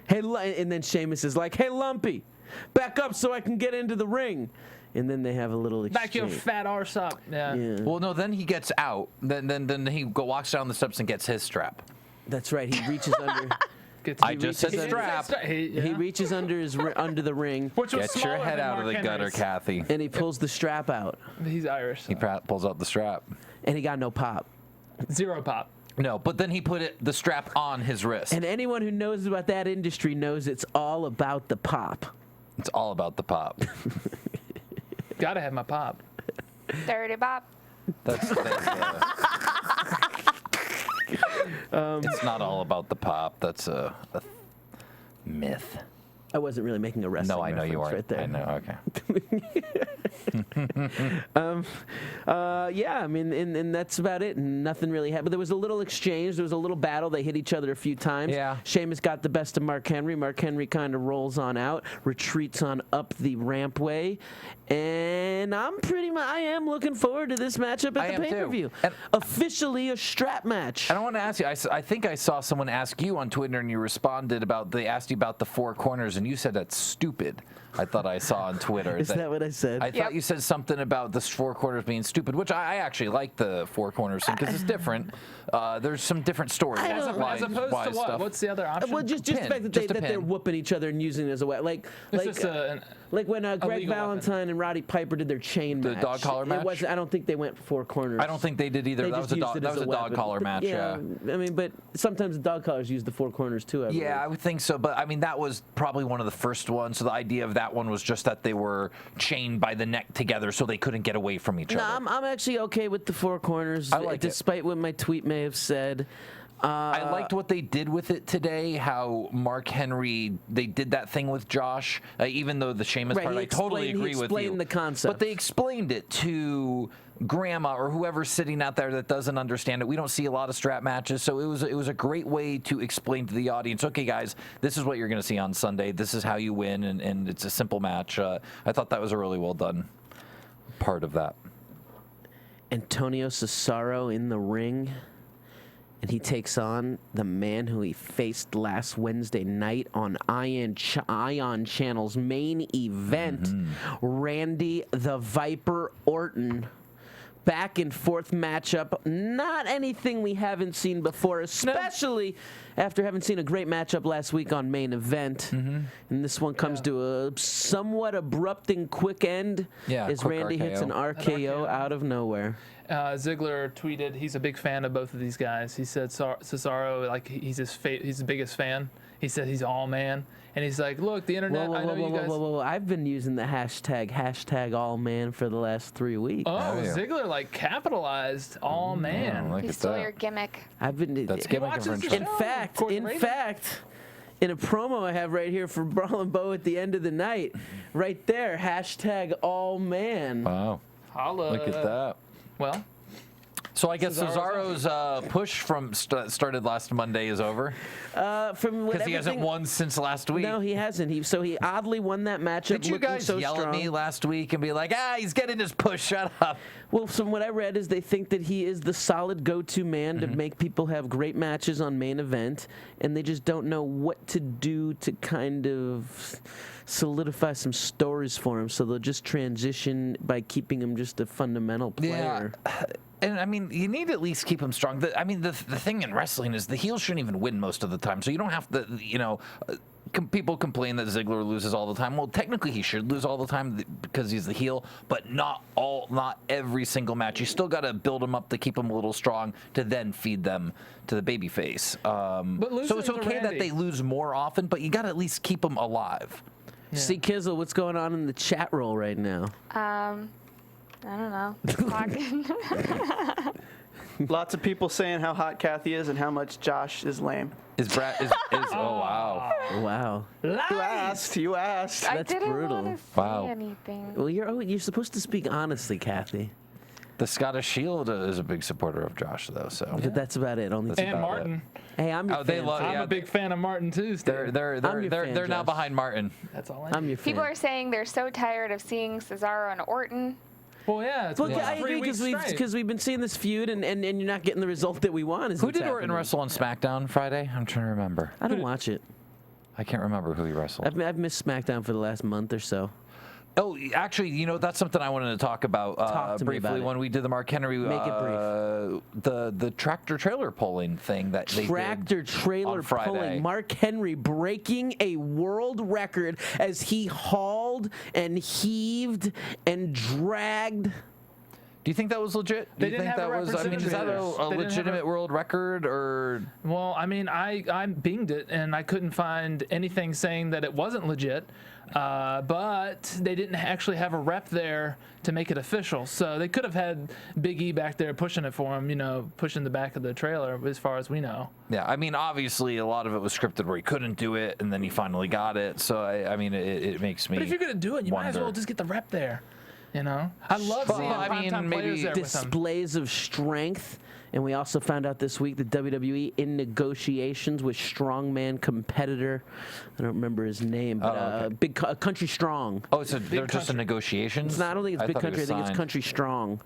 Hey, and then Sheamus is like, "Hey, Lumpy, back up so I can get into the ring." And then they have a little exchange. Back your fat arse up. Yeah. Well, no, then he gets out. Then he walks down the steps and gets his strap. That's right. He reaches under. I just said strap. He reaches under the ring. Get your head out of the gutter, Kathy. And he pulls the strap out. He's Irish. He pulls out the strap. And he got no pop. Zero pop. No, but then he put the strap on his wrist. And anyone who knows about that industry knows it's all about the pop. It's all about the pop. Gotta have my pop. Dirty Bob. It's not all about the pop. That's a myth. I wasn't really making a wrestling No, I know you weren't. Right there. I know, okay. Yeah, I mean, and that's about it. And nothing really happened. There was a little exchange. There was a little battle. They hit each other a few times. Yeah. Sheamus got the best of Mark Henry. Mark Henry kind of rolls on out, retreats on up the rampway. And I am looking forward to this matchup at the pay-per-view. Officially a strap match. And I want to ask you, I think I saw someone ask you on Twitter and you responded they asked you about the four corners and you said that's stupid. I thought I saw on Twitter. Is that what I said? I thought you said something about the four corners being stupid, which I actually like the four corners thing because it's different. There's some different stories. As opposed to what? Stuff. What's the other option? Well, just the fact that they're whooping each other and using it as a way. Like it's just Like when Greg Valentine and Roddy Piper did their chain match. The dog collar match? I don't think they went 4 corners. I don't think they did either. That was a dog collar match, yeah. I mean, but sometimes the dog collars use the 4 corners too, I believe. Yeah, I would think so. But, I mean, that was probably one of the first ones. So the idea of that one was just that they were chained by the neck together so they couldn't get away from each other. I'm actually okay with the 4 corners, despite what my tweet may have said. I liked what they did with it today, how Mark Henry, they did that thing with Josh, even though the Sheamus part, I totally agree with you. He explained the concept. But they explained it to grandma or whoever's sitting out there that doesn't understand it. We don't see a lot of strap matches, so it was a great way to explain to the audience, okay, guys, this is what you're going to see on Sunday. This is how you win, and it's a simple match. I thought that was a really well done part of that. Antonio Cesaro in the ring. And he takes on the man who he faced last Wednesday night on Ion Channel's main event, Randy the Viper Orton. Back and forth matchup. Not anything we haven't seen before, especially after having seen a great matchup last week on main event. And this one comes to a somewhat abrupt and quick end as Randy hits an RKO out of nowhere. Ziggler tweeted he's a big fan of both of these guys. He said Cesaro, like he's his biggest fan. He said he's all man. And he's like, look, the internet, I know you guys. Whoa. I've been using the hashtag all man for the last 3 weeks. Ziggler like capitalized all man. He stole your gimmick. That's gimmick infringement. In fact, in a promo I have right here for Brawl and Bo at the end of the night, right there, hashtag all man. Wow. Holla. Look at that. Well. So I guess Cesaro's push from started last Monday is over. Because he hasn't won since last week. No, he hasn't. He oddly won that matchup. Did you guys yell at me last week and be like, he's getting his push, shut up? Well, from what I read is they think that he is the solid go-to man to make people have great matches on main event, and they just don't know what to do to kind of solidify some stories for him, so they'll just transition by keeping him just a fundamental player. Yeah. And, I mean, you need to at least keep him strong. The thing in wrestling is the heel shouldn't even win most of the time. So you don't have to, people complain that Ziggler loses all the time. Well, technically he should lose all the time because he's the heel, but not every single match. You still got to build him up to keep him a little strong to then feed them to the babyface. So it's okay that they lose more often, but you got to at least keep them alive. Yeah. See, Kizzle, what's going on in the chat roll right now? I don't know. Lots of people saying how hot Cathy is and how much Josh is lame. Oh, wow. Wow. You asked. I That's didn't brutal. want to say anything. Well, you're supposed to speak honestly, Cathy. The Scottish Shield is a big supporter of Josh, though. So But that's about it. And Martin. Hey, I'm your fan. I'm a big fan of Martin too. They're now behind Martin. That's all I know. I'm your fan. People are saying they're so tired of seeing Cesaro and Orton. Well, yeah. I agree because we've been seeing this feud and you're not getting the result that we want. Who did Orton wrestle on SmackDown Friday? I'm trying to remember. I don't watch it. I can't remember who he wrestled. I've missed SmackDown for the last month or so. Oh, actually, that's something I wanted to talk about briefly when we did the Mark Henry. Make it brief. The tractor trailer pulling thing that they tractor trailer pulling. Mark Henry breaking a world record as he hauled and heaved and dragged. Do you think that was legit? Do you think that was? I mean, is that a legitimate world record or? Well, I mean, I binged it and I couldn't find anything saying that it wasn't legit. But they didn't actually have a rep there to make it official. So they could have had Big E back there pushing it for him, pushing the back of the trailer as far as we know. Yeah, I mean, obviously a lot of it was scripted where he couldn't do it and then he finally got it. So, I mean, it makes me But if you're going to do it, you might as well just get the rep there. I love seeing primetime players there displays of strength. And we also found out this week that WWE in negotiations with strongman competitor, I don't remember his name, but Big Country Strong. Oh, so they're just in negotiations? I don't think it's Big Country. I think it's Country Strong.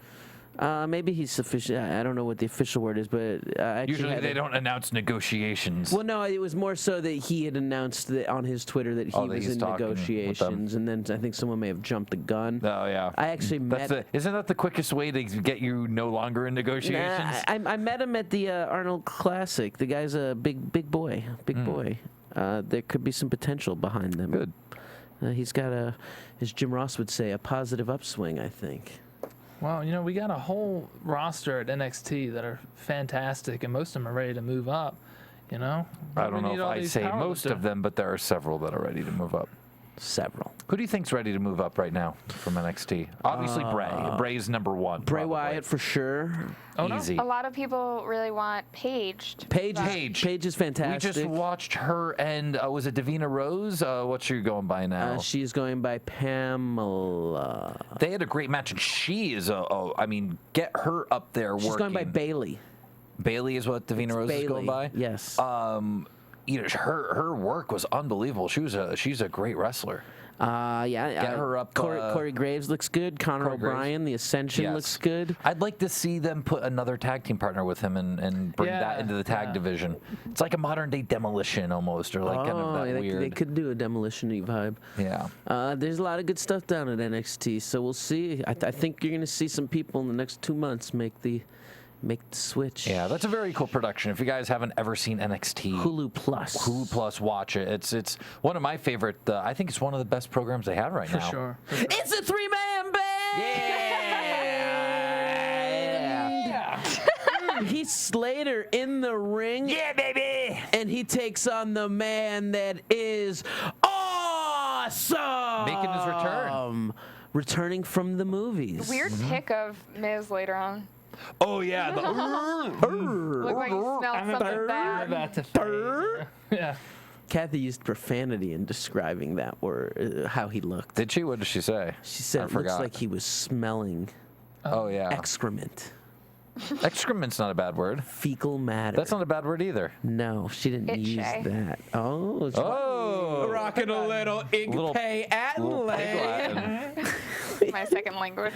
Maybe he's sufficient. I don't know what the official word is, but usually they don't announce negotiations. Well, no, it was more so that he had announced that on his Twitter that he was in negotiations, and then I think someone may have jumped the gun. Oh yeah, I actually met. Isn't that the quickest way to get you no longer in negotiations? Nah, I met him at the Arnold Classic. The guy's a big boy. There could be some potential behind them. Good. He's got as Jim Ross would say, a positive upswing, I think. Well, we got a whole roster at NXT that are fantastic, and most of them are ready to move up. I don't know if I'd say most of them, but there are several that are ready to move up. Several. Who do you think's ready to move up right now from NXT? Obviously, Bray. Bray's number one. Bray probably. Wyatt for sure. Easy. A lot of people really want Paige. Paige is fantastic. We just watched her and was it Davina Rose? What's she going by now? She's going by Pamela. They had a great match, and she is get her up there working. She's going by Bailey. Bailey is what Davina Rose is going by? Yes. Her work was unbelievable. She's a great wrestler. Get her up. Corey Graves looks good. Connor O'Brien, the Ascension, looks good. I'd like to see them put another tag team partner with him and bring that into the tag division. It's like a modern day Demolition almost, or like kind of that weird. They could do a Demolition-y vibe. Yeah. There's a lot of good stuff down at NXT, so we'll see. I think you're going to see some people in the next 2 months make the switch. Yeah, that's a very cool production. If you guys haven't ever seen NXT, Hulu Plus, watch it. It's one of my favorite. I think it's one of the best programs they have right now. For sure. It's a 3-man band. Yeah. Heath Slater in the ring. Yeah, baby. And he takes on the man that is awesome. Making his return. Returning from the movies. Weird pick of Miz later on. Oh yeah. Looked like he smelled something bad. Yeah. Kathy used profanity in describing that word, how he looked. Did she? What did she say? She said it looks like he was smelling excrement. Excrement's not a bad word. Fecal matter. That's not a bad word either. No, she didn't use that. Rocking a little pay Latin. My second language.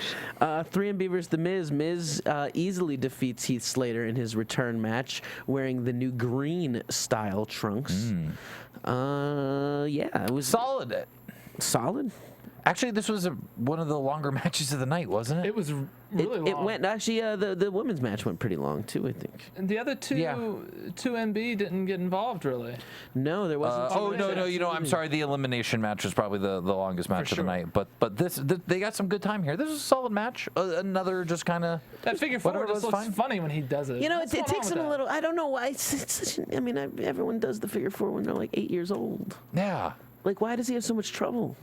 3 Beavers, The Miz. Miz easily defeats Heath Slater in his return match, wearing the new green style trunks. It was solid. Solid. Actually, this was one of the longer matches of the night, wasn't it? It was really long. It went the women's match went pretty long too, I think. And the other two MB didn't get involved really. No, there wasn't. No. I'm sorry. The elimination match was probably the longest match of the night. But they got some good time here. This is a solid match. Another just kind of that figure four just looks funny when he does it. It takes him a little. I don't know why. Everyone does the figure four when they're like 8 years old. Yeah. Like, why does he have so much trouble?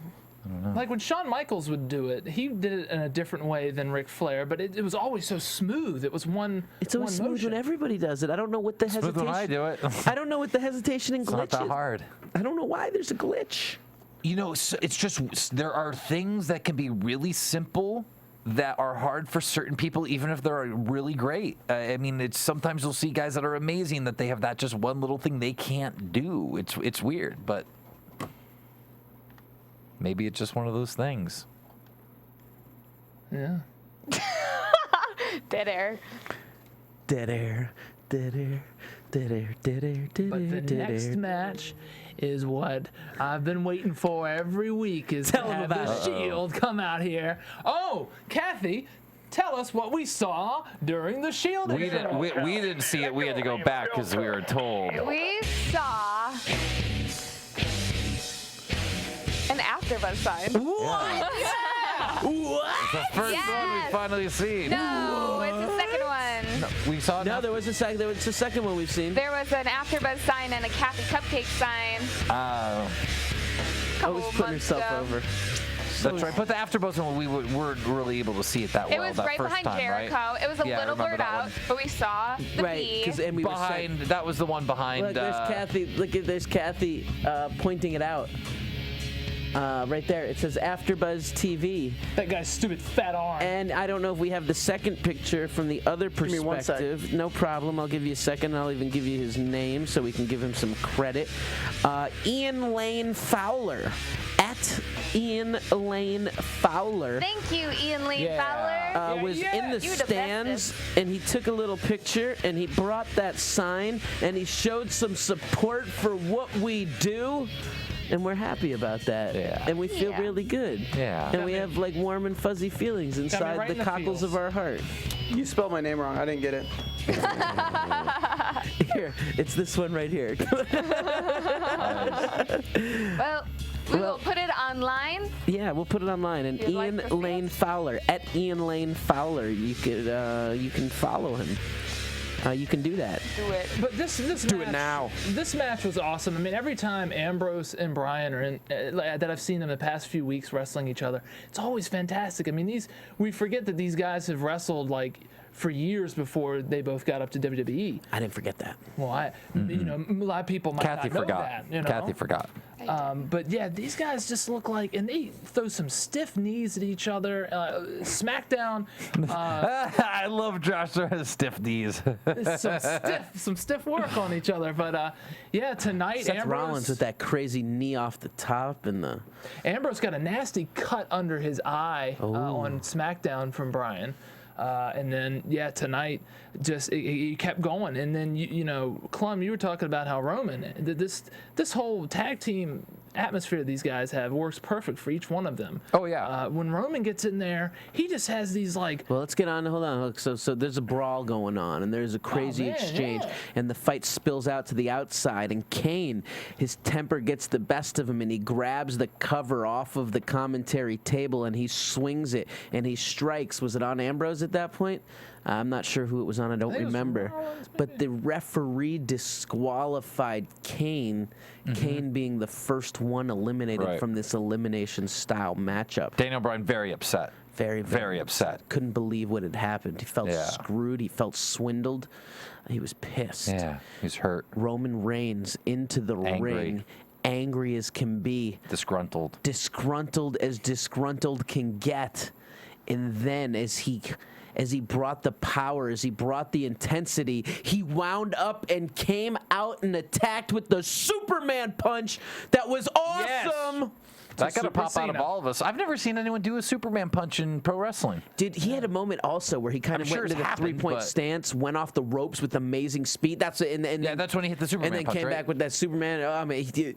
I don't know. Like when Shawn Michaels would do it, he did it in a different way than Ric Flair, but it was always so smooth. It was one. It's always smooth motion. when everybody does it. I don't know what the hesitation. Smooth when I do it. I don't know what the hesitation and glitch It's not that hard. I don't know why there's a glitch. It's just there are things that can be really simple that are hard for certain people, even if they're really great. It's sometimes you'll see guys that are amazing that they have that just one little thing they can't do. It's weird, but. Maybe it's just one of those things. Yeah. Dead air. Dead air. Dead air. Dead air. Dead air. Dead air. But the next match is what I've been waiting for every week is to have the Shield come out here. Oh, Kathy, tell us what we saw during the Shield. We didn't see it. We had to go back because we were told. We saw an AfterBuzz sign. What? Yeah. What? It's the first one we finally seen. No, it's the second one. No, we saw. No, there was a second. There was the second one we've seen. There was an AfterBuzz sign and a Cathy Cupcake sign. Always putting herself over. That's right. But the AfterBuzz one, we weren't really able to see it that well. It was that right first behind time, Jericho. Right? It was a little blurred out, but we saw the right, B. And we behind. That was the one behind. Look, there's Kathy. Look at there's Kathy pointing it out. Right there, it says AfterBuzz TV. That guy's stupid fat arm. And I don't know if we have the second picture from the other perspective. Give me 1 second. No problem. I'll give you a second. I'll even give you his name so we can give him some credit. Ian Lane Fowler. At Ian Lane Fowler. Thank you, Ian Lane Fowler. Was in the stands, and he took a little picture, and he brought that sign, and he showed some support for what we do. And we're happy about that. Yeah. And we feel really good. Yeah. And we have like warm and fuzzy feelings inside the cockles of our heart. You spelled my name wrong. I didn't get it. Here, it's this one right here. Well, We will put it online. Yeah, we'll put it online. And Ian Lane Fowler, at Ian Lane Fowler, you can follow him. You can do that. Do it. But this do match, it now. This match was awesome. I mean, every time Ambrose and Bryan are in, that I've seen them the past few weeks wrestling each other, it's always fantastic. I mean, we forget that these guys have wrestled like for years before they both got up to WWE. I didn't forget that. Well, you know, a lot of people might Kathy not know forgot. that. You know? Kathy forgot. But yeah, these guys just look like, and they throw some stiff knees at each other. SmackDown. I love Josh throwing stiff knees. some stiff work on each other. But yeah, tonight Seth Rollins with that crazy knee off the top and the. Ambrose got a nasty cut under his eye on SmackDown from Bryan. And then, yeah, tonight, just he kept going. And then, you know, Clum, you were talking about how Roman, this whole tag team atmosphere these guys have works perfect for each one of them. Oh, yeah. When Roman gets in there, he just has these, like... Well, let's get on. Hold on. So there's a brawl going on, and there's a crazy exchange, and the fight spills out to the outside, and Kane, his temper gets the best of him, and he grabs the cover off of the commentary table, and he swings it, and he strikes. Was it on Ambrose at that point? I'm not sure who it was on. I don't remember. But the referee disqualified Kane, Kane being the first one eliminated from this elimination-style matchup. Daniel Bryan very upset. Very upset. Couldn't believe what had happened. He felt screwed. He felt swindled. He was pissed. Yeah, he's hurt. Roman Reigns into the ring. Angry as can be. Disgruntled. Disgruntled as disgruntled can get. And then as he brought the power, as he brought the intensity, he wound up and came out and attacked with the Superman punch that was awesome. Yes. That got to pop out of all of us. I've never seen anyone do a Superman punch in pro wrestling. He had a moment also where he kind of went into the three-point stance, went off the ropes with amazing speed. That's when he hit the Superman punch, and then came back with that Superman. I mean,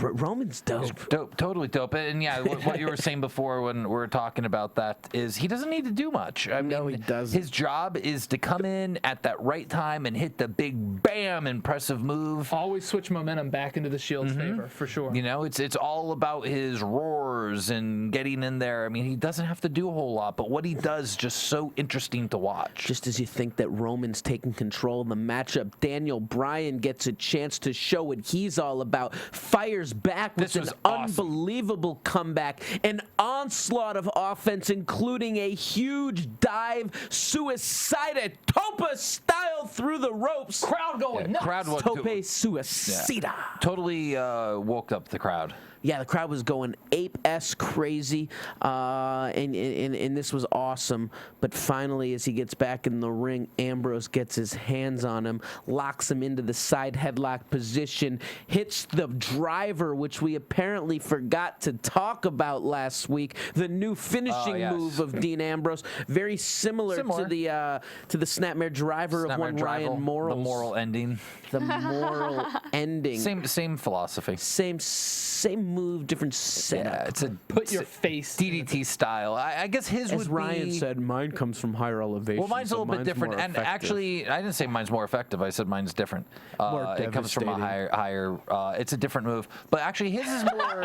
Roman's dope. Totally dope. And yeah, what you were saying before when we were talking about that is he doesn't need to do much. I mean, he doesn't. His job is to come in at that right time and hit the big bam impressive move. Always switch momentum back into the Shield's favor, for sure. You know, it's all about his roars and getting in there. I mean, he doesn't have to do a whole lot, but what he does is just so interesting to watch. Just as you think that Roman's taking control of the matchup, Daniel Bryan gets a chance to show what he's all about. Fires back with an unbelievable comeback, an onslaught of offense, including a huge dive, suicida topa style through the ropes. Crowd going nuts. Tope suicida. Yeah. Totally woke up the crowd. Yeah, the crowd was going ape-s crazy, and this was awesome. But finally, as he gets back in the ring, Ambrose gets his hands on him, locks him into the side headlock position, hits the driver, which we apparently forgot to talk about last week. The new finishing move of Dean Ambrose, very similar. to the Snapmare driver of one Ryan Morals. The moral ending. The moral ending. Same philosophy. Same move, different setup. Yeah, it's a put your face DDT style. I guess his As would Ryan be. said, mine comes from higher elevation. Well, mine's a little bit different, and effective. actually, I didn't say mine's more effective. I said mine's different. It comes from a higher. It's a different move, but actually, his is more.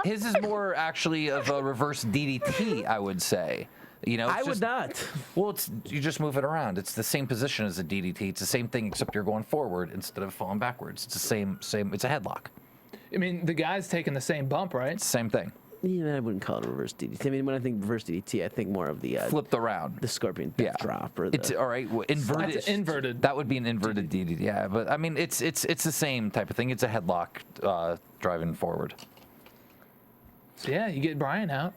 His is more actually of a reverse DDT, I would say. You know, I would not. Well, you just move it around. It's the same position as a DDT. It's the same thing, except you're going forward instead of falling backwards. It's the same. It's a headlock. I mean, the guy's taking the same bump, right? It's the same thing. Yeah, I wouldn't call it a reverse DDT. I mean, when I think reverse DDT, I think more of the flipped around, the scorpion death drop, or the. It's all right. Inverted. That's inverted. That would be an inverted DDT. Yeah, but I mean, it's the same type of thing. It's a headlock driving forward. So yeah, you get Bryan out.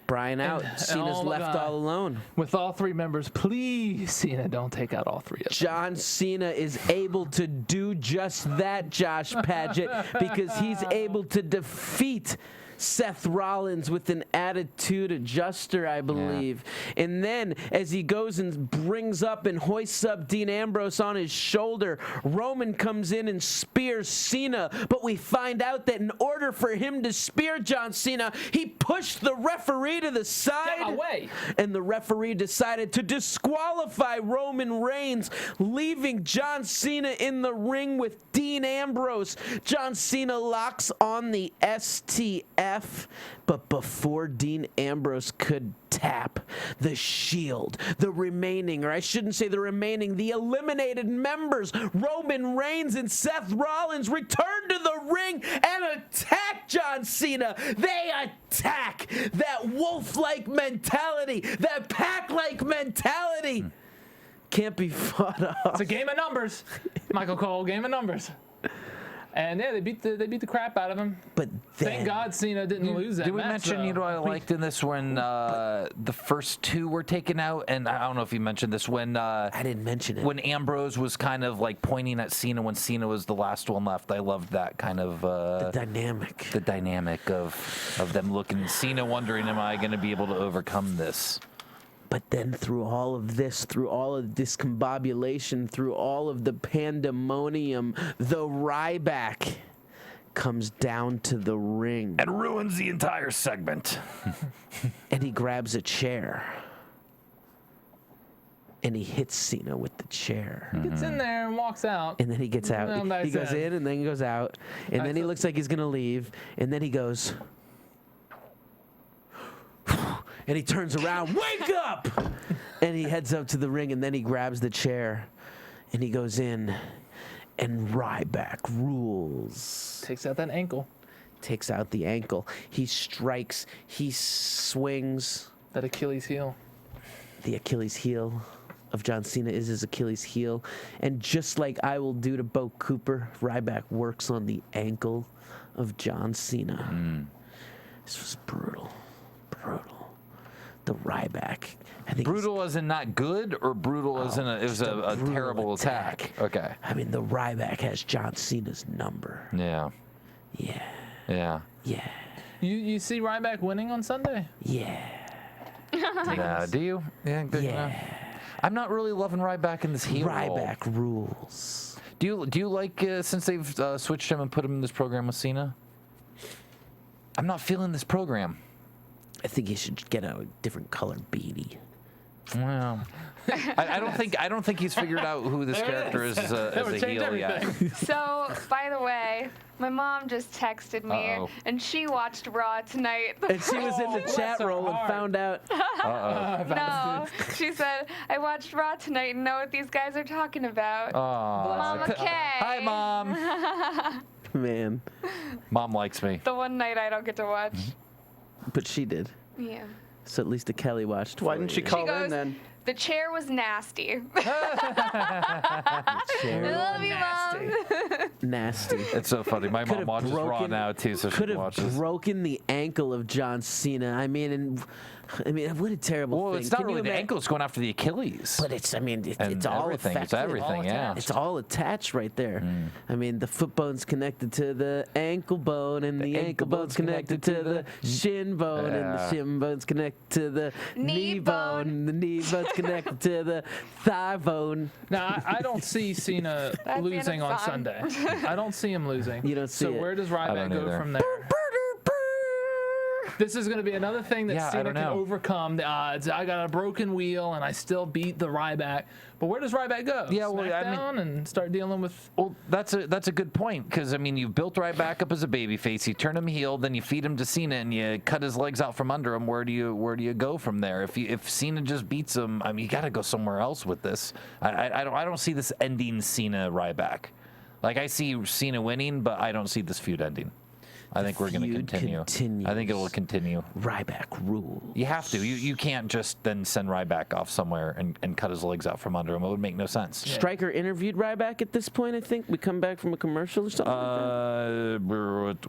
Cena's left all alone. With all three members, please, Cena, don't take out all three of them. John Cena is able to do just that, Josh Padgett, because he's able to defeat Seth Rollins with an attitude adjuster, I believe. Yeah. And then as he goes and brings up and hoists up Dean Ambrose on his shoulder, Roman comes in and spears Cena. But we find out that in order for him to spear John Cena, he pushed the referee to the side. Get away. And the referee decided to disqualify Roman Reigns, leaving John Cena in the ring with Dean Ambrose. John Cena locks on the STF, but before Dean Ambrose could tap the Shield, the eliminated members, Roman Reigns and Seth Rollins, return to the ring and attack John Cena. They attack that wolf-like mentality, that pack-like mentality. Can't be fought off. It's a game of numbers, Michael Cole. Game of numbers. And yeah, they beat the crap out of him. But thank God Cena didn't lose that match. Did we mention, what I liked in this when the first two were taken out? And I don't know if you mentioned this when I didn't mention it. When Ambrose was kind of like pointing at Cena when Cena was the last one left. I loved that kind of the dynamic. The dynamic of them looking, Cena wondering, am I going to be able to overcome this? But then through all of this discombobulation, through all of the pandemonium, the Ryback comes down to the ring. And ruins the entire segment. And he grabs a chair. And he hits Cena with the chair. He gets in there and walks out. And then he gets out. He goes in and then he goes out. And then he looks like he's going to leave. And then he goes... And he turns around, wake up! And he heads up to the ring, and then he grabs the chair, and he goes in, and Ryback rules. Takes out that ankle. Takes out the ankle. He strikes, he swings. That Achilles heel. The Achilles heel of John Cena is his Achilles heel. And just like I will do to Bo Cooper, Ryback works on the ankle of John Cena. This was brutal. Brutal. The Ryback. I think brutal as in not good, or brutal as in it was a terrible attack? Okay. I mean, the Ryback has John Cena's number. Yeah. Yeah. Yeah. Yeah. You see Ryback winning on Sunday? Yeah. Do you? Yeah. Good. Yeah. I'm not really loving Ryback in this heel role. Ryback rules. Do you like since they've switched him and put him in this program with Cena? I'm not feeling this program. I think he should get a different color beanie. Well, I don't think he's figured out who this character is as a heel yet. So, by the way, my mom just texted me, and she watched Raw tonight. And she was in the chat roll and found out. No, she said, I watched Raw tonight and know what these guys are talking about. Mama K. Hi, Mom. Man. Mom likes me. The one night I don't get to watch. But she did. Yeah. So at least the Kelly watched. Why didn't she call in then? The chair was nasty. I love you, Mom. Nasty. It's so funny. My mom watches Raw now too, so she watches. Could have broken the ankle of John Cena. I mean, what a terrible thing. Well, it's not really the ankle; it's going after the Achilles. But it's all everything. It's everything. Yeah. It's all attached right there. I mean, the foot bone's connected to the ankle bone, and the ankle bone's connected to the shin bone, and the shin bone's connected to the knee bone, and the knee bone's connected to the thigh bone. Now, I don't see Cena losing on Sunday. I don't see him losing. You don't see it. So where does Ryback go from there? This is going to be another thing that Cena can overcome the odds. I got a broken wheel, and I still beat the Ryback. But where does Ryback go? Yeah, well, SmackDown and start dealing with. Well, that's a good point, because I mean, you built Ryback up as a babyface, you turn him heel, then you feed him to Cena, and you cut his legs out from under him. Where do you go from there? If Cena just beats him, I mean, you got to go somewhere else with this. I don't see this ending Cena Ryback. Like, I see Cena winning, but I don't see this feud ending. I think we're going to continue. I think it will continue. Ryback rules. You have to. You can't just then send Ryback off somewhere and cut his legs out from under him. It would make no sense. Stryker interviewed Ryback at this point, I think. We come back from a commercial or something like that.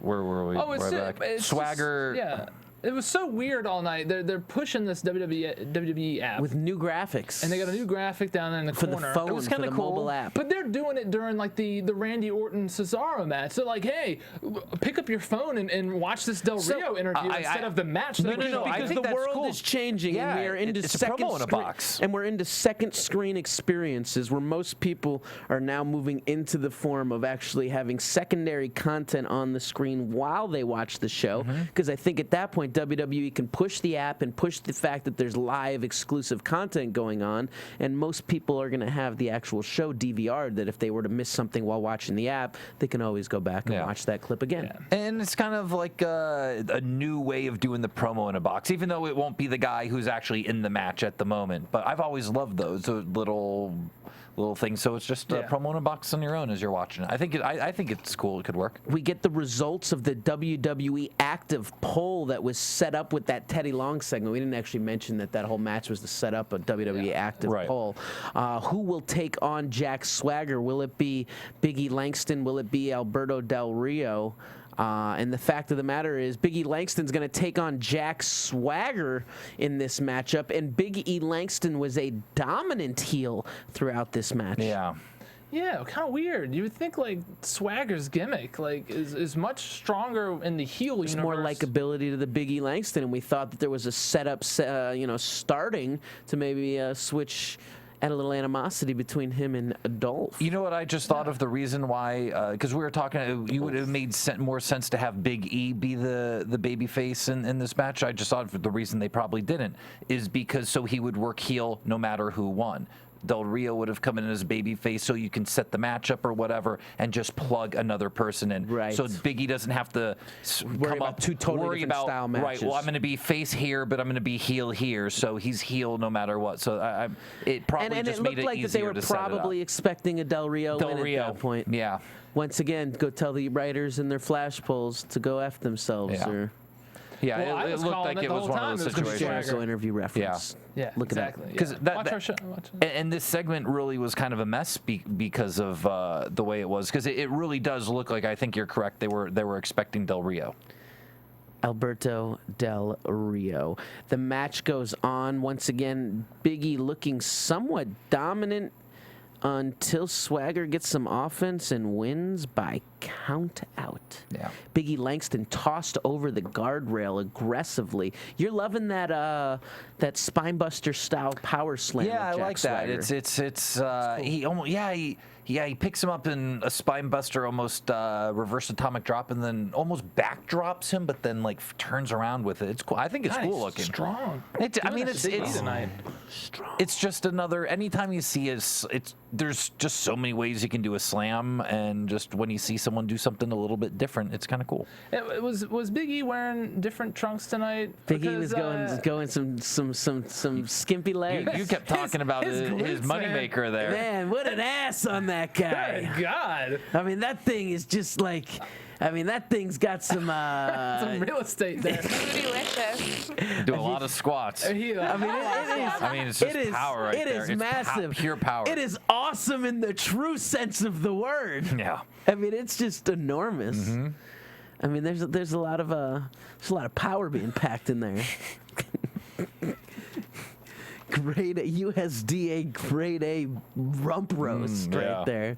Where were we? Oh, it's Ryback. it's Swagger. Just, It was so weird all night. They're pushing this WWE app with new graphics, and they got a new graphic down there in the for corner. the phone, it was kind of cool. mobile app. But they're doing it during like the Randy Orton Cesaro match. They're like, hey, pick up your phone and watch this Del Rio interview instead of the match. No, because I think the world is changing, and we are into second screen experiences where most people are now moving into the form of actually having secondary content on the screen while they watch the show. Because I think at that point, WWE can push the app and push the fact that there's live exclusive content going on, and most people are going to have the actual show DVR'd, that if they were to miss something while watching the app, they can always go back and watch that clip again. And it's kind of like a new way of doing the promo in a box, even though it won't be the guy who's actually in the match at the moment. But I've always loved those little things. So it's just a promo in a box on your own as you're watching it. I think it's cool. It could work. We get the results of the WWE active poll that was set up with that Teddy Long segment. We didn't actually mention that whole match was to set up a WWE active poll. Who will take on Jack Swagger? Will it be Big E Langston? Will it be Alberto Del Rio? And the fact of the matter is, Big E Langston's going to take on Jack Swagger in this matchup, and Big E Langston was a dominant heel throughout this match. Yeah, kind of weird. You would think like Swagger's gimmick is much stronger in the heel universe. There's more likability to the Big E Langston, and we thought that there was a setup, starting to maybe switch. Add a little animosity between him and Dolph. You know what I just thought of the reason why? Because we were talking, you would have made more sense to have Big E be the baby face in this match. I just thought the reason they probably didn't is because so he would work heel no matter who won. Del Rio would have come in as a baby face so you can set the match up or whatever and just plug another person in. Right. So Big E doesn't have to come up two totally different style matches. Right, well, I'm going to be face here, but I'm going to be heel here. So he's heel no matter what. So it probably just made it easier to set it up. And it looked like that they were probably expecting a Del Rio win at that point. Yeah. Once again, go tell the writers in their flash polls to go F themselves. Yeah. Well, it looked like it was one of those situations. Jericho interview reference. Yeah, look exactly. at Because watch our show. And this segment really was kind of a mess because of the way it was. Because it really does look like, I think you're correct, they were expecting Del Rio. Alberto Del Rio. The match goes on. Once again, Big E looking somewhat dominant until Swagger gets some offense and wins by count out. Yeah. Big E Langston tossed over the guardrail aggressively. You're loving that that spinebuster style power slam. Yeah, I Jack like Swagger. that. It's cool. He almost he picks him up in a spinebuster, almost reverse atomic drop, and then almost backdrops him, but then like turns around with it. It's cool. I think it's cool looking. Strong. It's just another. Anytime you see there's just so many ways you can do a slam, and just when you see someone do something a little bit different, it's kind of cool. It was Big E wearing different trunks tonight? Big E was going some skimpy legs. You kept talking about his moneymaker there. Man, what an ass on that guy. Good God. I mean, that thing is just like. I mean, that thing's got some some real estate there. Delicious. Do a lot of squats. I mean, it's just power right there. It is massive. Pure power. It is awesome in the true sense of the word. Yeah. I mean, it's just enormous. Mm-hmm. I mean, there's a lot of power being packed in there. USDA grade A rump roast right there.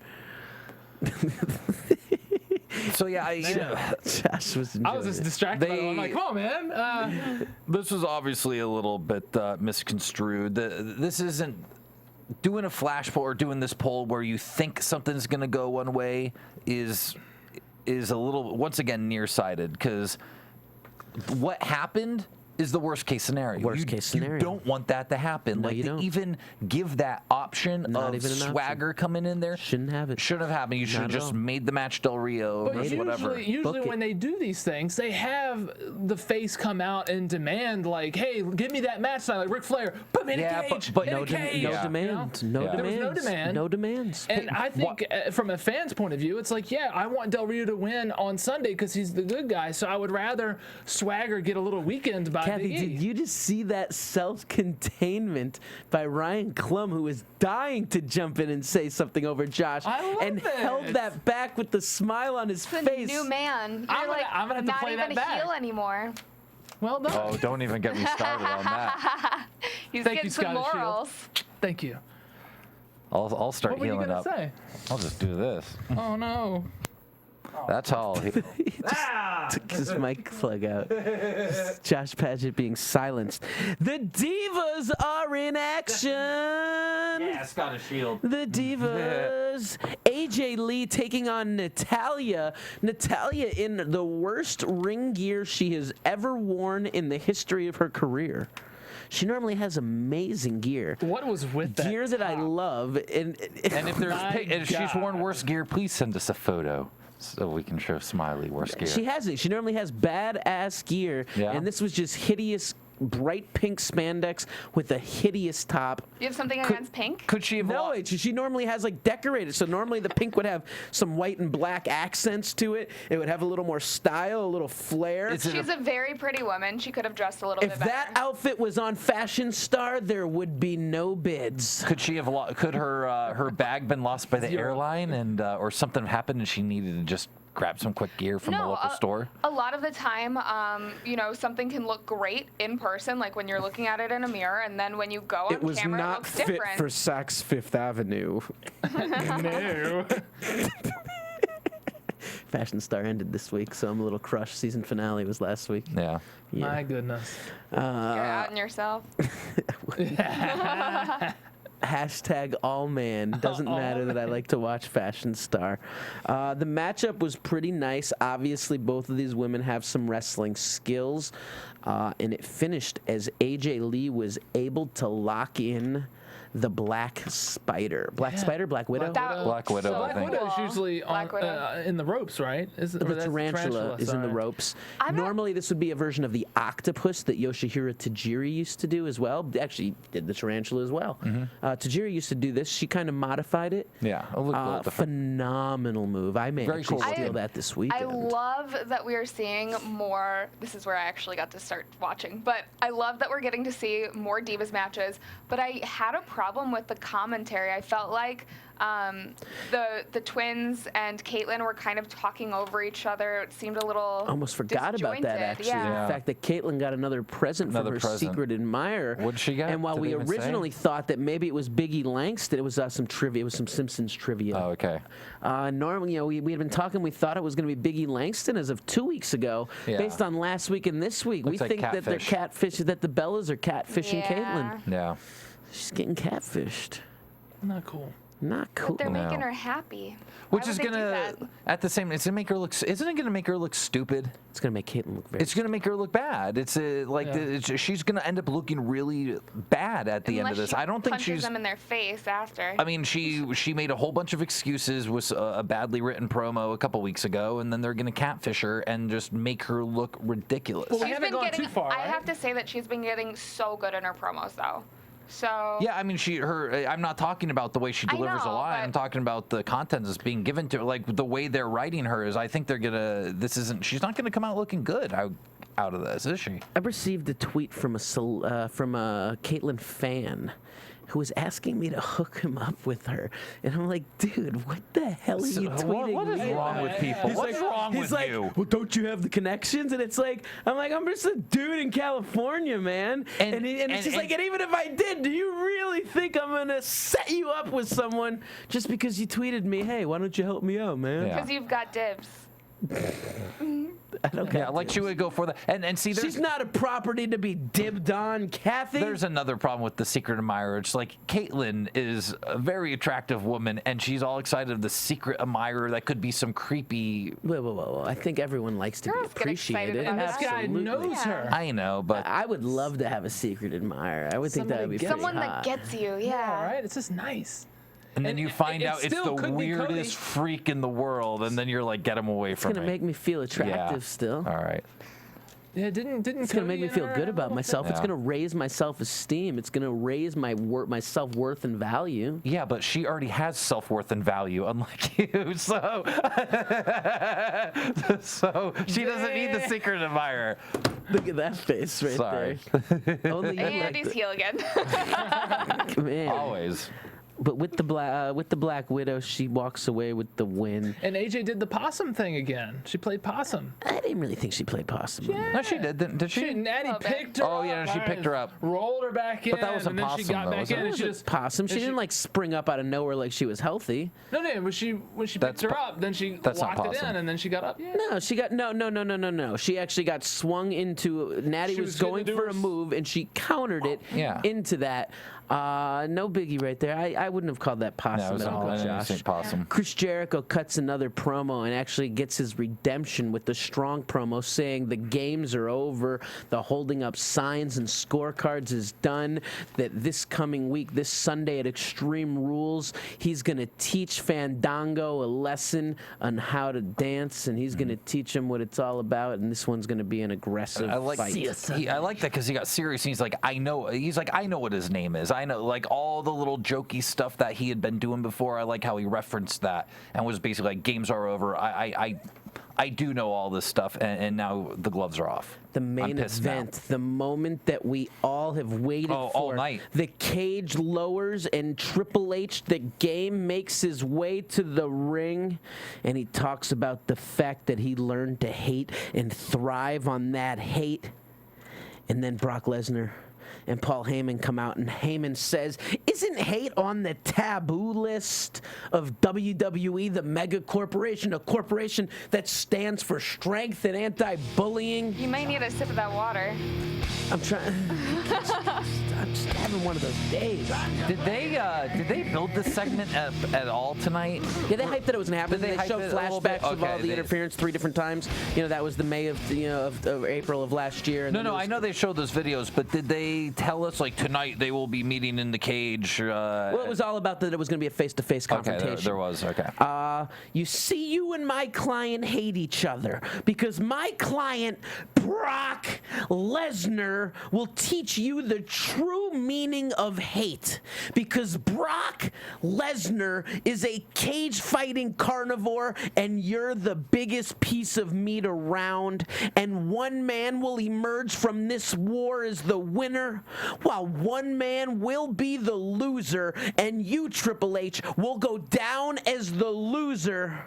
So yeah, Josh was enjoying I was just distracted. I'm like, come on, man. This was obviously a little bit misconstrued. This isn't doing a flash poll or doing this poll where you think something's going to go one way is a little, once again, nearsighted, because what happened is the worst case scenario. You don't want that to happen. No, like you don't. even give that option of Swagger coming in there. Shouldn't have it. Shouldn't have happened. You should have just made the match Del Rio or whatever. Usually when they do these things, they have the face come out and demand like, "Hey, give me that match tonight," like Ric Flair. Put me in a cage. But no demand. No demand. No demands. And I think from a fan's point of view, it's like, yeah, I want Del Rio to win on Sunday because he's the good guy. So I would rather Swagger get a little weekend by Cathy, Big E. did you just see that self-containment by Ryan Clum, who was dying to jump in and say something over Josh, and held that back with the smile on his face? New man. I'm gonna have to not play even that back. a heel anymore. Well done. Oh, don't even get me started on that. He's Thank getting you, some Scottish Shield. morals. Thank you. I'll start What were you healing gonna up. say? I'll just do this. Oh no. That's all. Took his mic plug out. Josh Padgett being silenced. The Divas are in action. Yeah, Scottish Shield. The Divas. AJ Lee taking on Natalya. Natalya in the worst ring gear she has ever worn in the history of her career. She normally has amazing gear. What was with that? Gear that I love. And If she's worn worse gear, please send us a photo so we can show Smiley worse gear. She hasn't. She normally has badass gear. Yeah. And this was just hideous, bright pink spandex with a hideous top. You have something against pink? Could she have No, she normally has like decorated. So normally the pink would have some white and black accents to it. It would have a little more style, a little flair. She's a very pretty woman. She could have dressed a little bit If better. that outfit was on Fashion Star, there would be no bids. Could she have? Could her bag been lost by the airline, and or something happened, and she needed to just grab some quick gear from a local store? A lot of the time, something can look great in person, like when you're looking at it in a mirror, and then when you go on It was camera, it not looks fit different. for Saks Fifth Avenue. No. Fashion Star ended this week, so I'm a little crushed. Season finale was last week. Yeah. My goodness. You're outing yourself. Hashtag all man. Doesn't matter that I like to watch Fashion Star. The matchup was pretty nice. Obviously, both of these women have some wrestling skills. And it finished as AJ Lee was able to lock in the Black Spider. Black Spider? Black Widow? Black Widow, So I think. Widow is cool. usually on, Black Widow. in the ropes, right? The tarantula is in the ropes. Normally, this would be a version of the octopus that Yoshihiro Tajiri used to do as well. Actually, did the tarantula as well. Tajiri used to do this. She kind of modified it. Yeah, a little different. Phenomenal move. I may Very actually cool. steal that this weekend. I love that we are seeing more. This is where I actually got to start watching. But I love that we're getting to see more Divas matches. But I had a problem with the commentary. I felt like the twins and Caitlyn were kind of talking over each other. It seemed a little Almost forgot about that, disjointed. actually. Yeah. The fact that Caitlyn got another present from her secret admirer. What'd she get? And while Did we they even say? originally thought that maybe it was Biggie Langston, it was some trivia. It was some Simpsons trivia. Oh, okay. Normally, we had been talking. We thought it was going to be Biggie Langston as of 2 weeks ago. Yeah. Based on last week and this week, Looks we like think that they're catfish. that the Bellas are catfishing Caitlyn. Yeah. She's getting catfished. Not cool. Not cool. But they're No. making her happy. Which Why is would they do gonna, that? at the same, it's gonna make her look. Isn't it gonna make her look stupid? It's going to make Caitlyn look very. It's gonna make her look bad. It's she's gonna end up looking really bad at the end of Unless this. she I don't think punches she's. them in their face after. I mean, she made a whole bunch of excuses with a badly written promo a couple weeks ago, and then they're gonna catfish her and just make her look ridiculous. Well, we She's haven't been gone getting. too far, I right? have to say that she's been getting so good in her promos, though. So Yeah, I mean, I'm not talking about the way she I delivers a know, line. but- I'm talking about the content that's being given to her. Like the way they're writing her is, I think they're gonna. She's not gonna come out looking good out of this, is she? I received a tweet from a Caitlyn fan who was asking me to hook him up with her, and I'm like, dude, what the hell are you tweeting? What is me wrong about? with people? What's wrong He's with like, you? well, don't you have the connections? And it's like, I'm just a dude in California, man. And it's just like, and even if I did, do you really think I'm gonna set you up with someone just because you tweeted me, hey, why don't you help me out, man? Yeah. because you've got dibs. I don't Yeah, like she would go for that. And see, She's not a property to be dibbed on, Kathy. There's another problem with the secret admirer. It's like Caitlyn is a very attractive woman, and she's all excited of the secret admirer that could be some creepy. Whoa. I think everyone likes to Girls be get excited appreciated. about And this guy Absolutely. knows her. I know, but I would love to have a secret admirer. I would think that would be pretty Someone that hot. gets you, Yeah, yeah. right? It's just nice. and then you find it out it's still the could be Cody. weirdest freak in the world, and then you're like, get him away It's from gonna me. make me feel attractive still. All right. Yeah, didn't It's gonna make me feel good about myself. It's Yeah. gonna raise my self-esteem. It's gonna raise my self-worth and value. Yeah, but she already has self-worth and value, unlike you. So, so she doesn't need the secret admirer. Look at that face right Sorry. there. Only you And like he's heel again. that. Man. Always. But with the Black Widow, she walks away with the win. And AJ did the possum thing again. She played possum. I didn't really think she played possum. Yeah. No, she did. Did she? Natty picked her up. Oh, yeah, she picked her up. Rolled her back in. But that wasn't and then possum, she got though, back was it? in. And she just possum. She didn't like spring up out of nowhere like she was healthy. No. When she picked her up, then she locked it in, and then she got up. Yeah. No, she got no. She actually got swung into. Natty was going for a move, and she countered it into that. No biggie right there. I wouldn't have called that possum at all, Josh. Possum. Chris Jericho cuts another promo and actually gets his redemption with the strong promo saying the games are over, the holding up signs and scorecards is done, that this coming week, this Sunday at Extreme Rules, he's going to teach Fandango a lesson on how to dance, and he's going to teach him what it's all about, and this one's going to be an aggressive fight. I like that because he got serious, and he's like, I know what his name is. I know, like, all the little jokey stuff that he had been doing before. I like how he referenced that and was basically like, games are over. I do know all this stuff, and now the gloves are off. The main event, the moment that we all have waited for. All night. The cage lowers and Triple H, the game, makes his way to the ring, and he talks about the fact that he learned to hate and thrive on that hate. And then Brock Lesnar and Paul Heyman come out, and Heyman says, isn't hate on the taboo list of WWE, the mega corporation, a corporation that stands for strength and anti-bullying? You might need a sip of that water. I'm trying. I'm just having one of those days. Did they build this segment at all tonight? Yeah, they hyped that it was going to happen. They showed flashbacks of all the interference 3 different times. You know, that was the May of April of last year. And No, I know they showed those videos, but did they tell us, like, tonight they will be meeting in the cage? Well, it was all about that it was going to be a face-to-face confrontation. Okay, there was, okay. You see, you and my client hate each other because my client, Brock Lesnar, will teach you the true meaning of hate, because Brock Lesnar is a cage-fighting carnivore, and you're the biggest piece of meat around, and one man will emerge from this war as the winner, while one man will be the loser, and you, Triple H, will go down as the loser,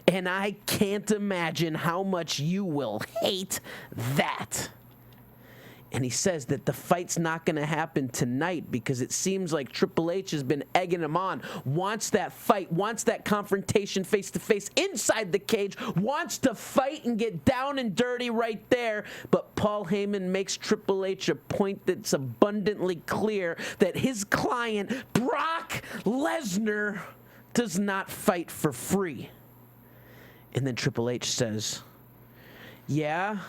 and I can't imagine how much you will hate that. And he says that the fight's not going to happen tonight because it seems like Triple H has been egging him on, wants that fight, wants that confrontation face-to-face inside the cage, wants to fight and get down and dirty right there. But Paul Heyman makes Triple H a point that's abundantly clear that his client, Brock Lesnar, does not fight for free. And then Triple H says, yeah,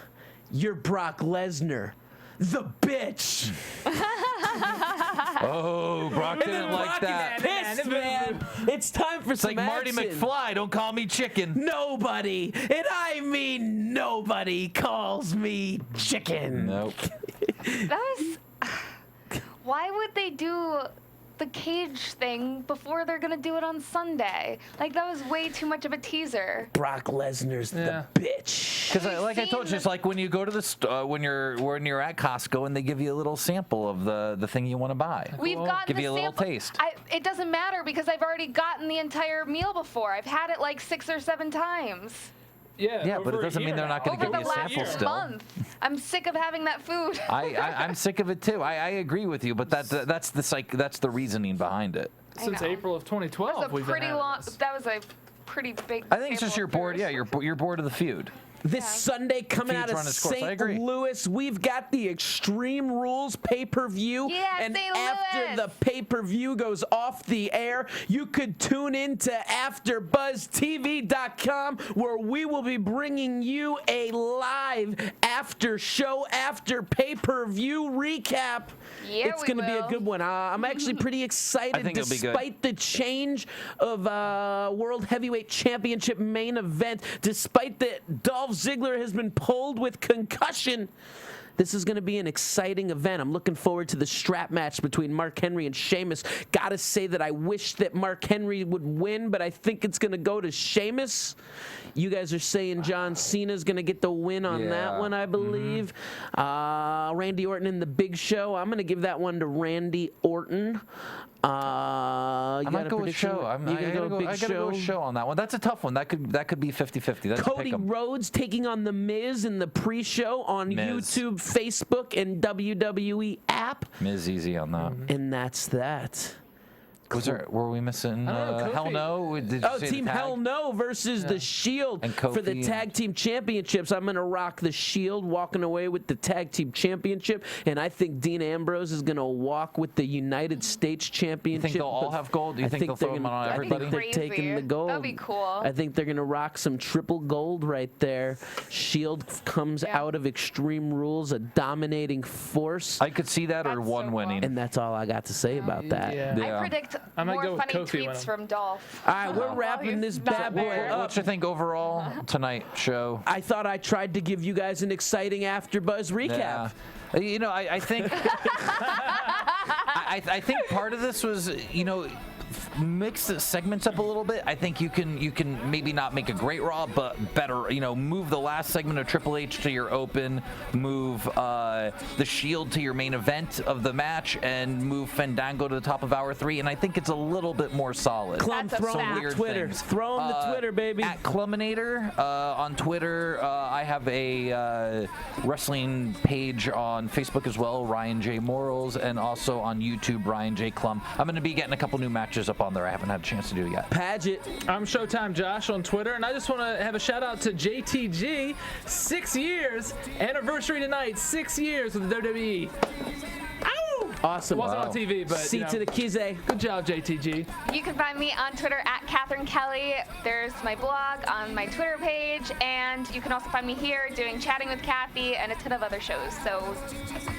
you're Brock Lesnar, the bitch. Oh, Brock didn't like that. Pissed, man. It's time for some like Marty action. McFly, don't call me chicken. Nobody, and I mean nobody, calls me chicken. Nope. That was. Why would they do the cage thing before they're gonna do it on Sunday? Like, that was way too much of a teaser. Brock Lesnar's the bitch. Because, like I told you, it's like when you go to the when you're at Costco and they give you a little sample of the thing you want to buy. We've gotten give the you a little sample. taste. It doesn't matter because I've already gotten the entire meal before. I've had it like 6 or 7 times. Yeah, but it doesn't mean they're not going to give you a sample still. Over the last month, I'm sick of having that food. I'm sick of it too. I agree with you, but that's the reasoning behind it. Since April of 2012, we've been having this. That was a pretty big. I think it's just you're bored. Yeah, you're bored of the feud. This Sunday, coming out of St. Louis, we've got the Extreme Rules pay-per-view. Yeah, and St. after Louis. the pay-per-view goes off the air, you could tune in to AfterBuzzTV.com, where we will be bringing you a live after show, after pay-per-view recap. Yeah, it's going to be a good one. I'm actually pretty excited. I think it'll be good. Despite the change of World Heavyweight Championship main event, despite that Dolph Ziggler has been pulled with concussion, this is going to be an exciting event. I'm looking forward to the strap match between Mark Henry and Sheamus. Gotta say that I wish that Mark Henry would win, but I think it's going to go to Sheamus. You guys are saying John Cena's going to get the win on that one, I believe. Randy Orton in the Big Show. I'm going to give that one to Randy Orton. I might go with show. I gotta go with show on that one. That's a tough one. That could be 50-50. Cody Rhodes taking on The Miz in the pre-show on YouTube, Facebook, and WWE app. Miz easy on that. And that's that. Were we missing Hell No? Team Hell No versus the Shield for the Tag Team Championships. I'm going to rock the Shield, walking away with the Tag Team Championship, and I think Dean Ambrose is going to walk with the United States Championship. You think they'll all have gold? Do you think they'll throw them on everybody? I think they're taking the gold. That'd be cool. I think they're going to rock some triple gold right there. Shield comes out of Extreme Rules, a dominating force. I could see that, or one winning. And that's all I got to say about that. I predict more funny tweets from Dolph. All right, we're wrapping this bad boy up. What you think overall tonight show? I thought I tried to give you guys an exciting AfterBuzz recap. Yeah. You know, I think I think part of this was, you know, mix the segments up a little bit. I think you can maybe not make a great Raw, but better, you know, move the last segment of Triple H to your open, move the Shield to your main event of the match, and move Fandango to the top of hour 3, and I think it's a little bit more solid. Clum, throw him the Twitter. Throw him the Twitter, baby. At Cluminator on Twitter. I have a wrestling page on Facebook as well, Ryan J. Morals, and also on YouTube, Ryan J. Clum. I'm going to be getting a couple new matches up on there. I haven't had a chance to do it yet. Padgett. I'm Showtime Josh on Twitter, and I just want to have a shout out to JTG. 6 years anniversary tonight. 6 years with the WWE. Ow! Awesome. Wasn't on TV, but C to the Kize. Good job, JTG. You can find me on Twitter at Cathy Kelley. There's my blog on my Twitter page, and you can also find me here doing Chatting with Cathy and a ton of other shows. So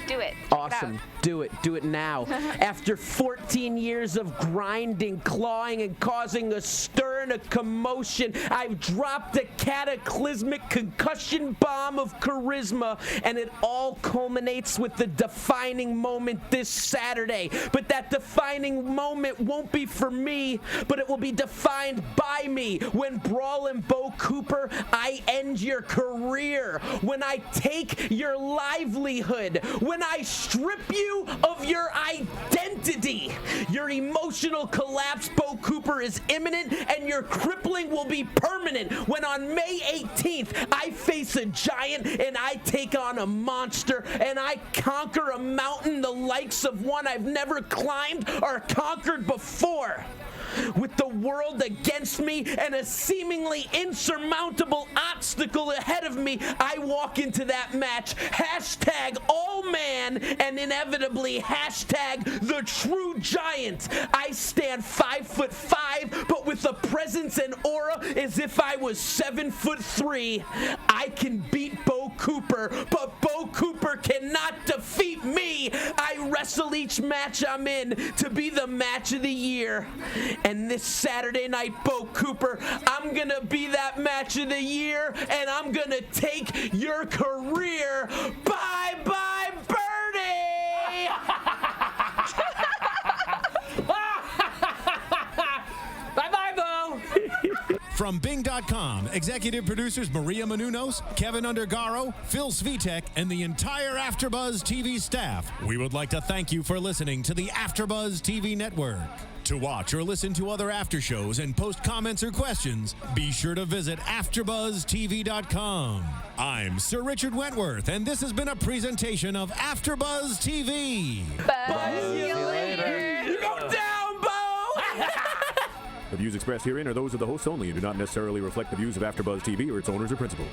do it. Awesome. Do it. Do it now. After 14 years of grinding, clawing, and causing a stir and a commotion, I've dropped a cataclysmic concussion bomb of charisma, and it all culminates with the defining moment this Saturday. But that defining moment won't be for me, but it will be defined by me. When Brawlin' Bo Cooper, I end your career. When I take your livelihood. When I strip you of your identity. Your emotional collapse, Bo Cooper, is imminent, and your crippling will be permanent when on May 18th I face a giant and I take on a monster and I conquer a mountain the likes of one I've never climbed or conquered before. With the world against me and a seemingly insurmountable obstacle ahead of me, I walk into that match, hashtag all man, and inevitably hashtag the true giant. I stand 5'5", but with a presence and aura as if I was 7'3". I can beat Bo Cooper, but Bo Cooper cannot defeat me. I wrestle each match I'm in to be the match of the year. And this Saturday night, Bo Cooper, I'm going to be that match of the year, and I'm going to take your career. Bye-bye, Birdie! Bye-bye, Bo! From Bing.com, executive producers Maria Menounos, Kevin Undergaro, Phil Svitek, and the entire AfterBuzz TV staff, we would like to thank you for listening to the AfterBuzz TV network. To watch or listen to other after shows and post comments or questions, be sure to visit AfterBuzzTV.com. I'm Sir Richard Wentworth, and this has been a presentation of AfterBuzz TV. Buzz you later. You go down, Bo! The views expressed herein are those of the hosts only and do not necessarily reflect the views of AfterBuzz TV or its owners or principals.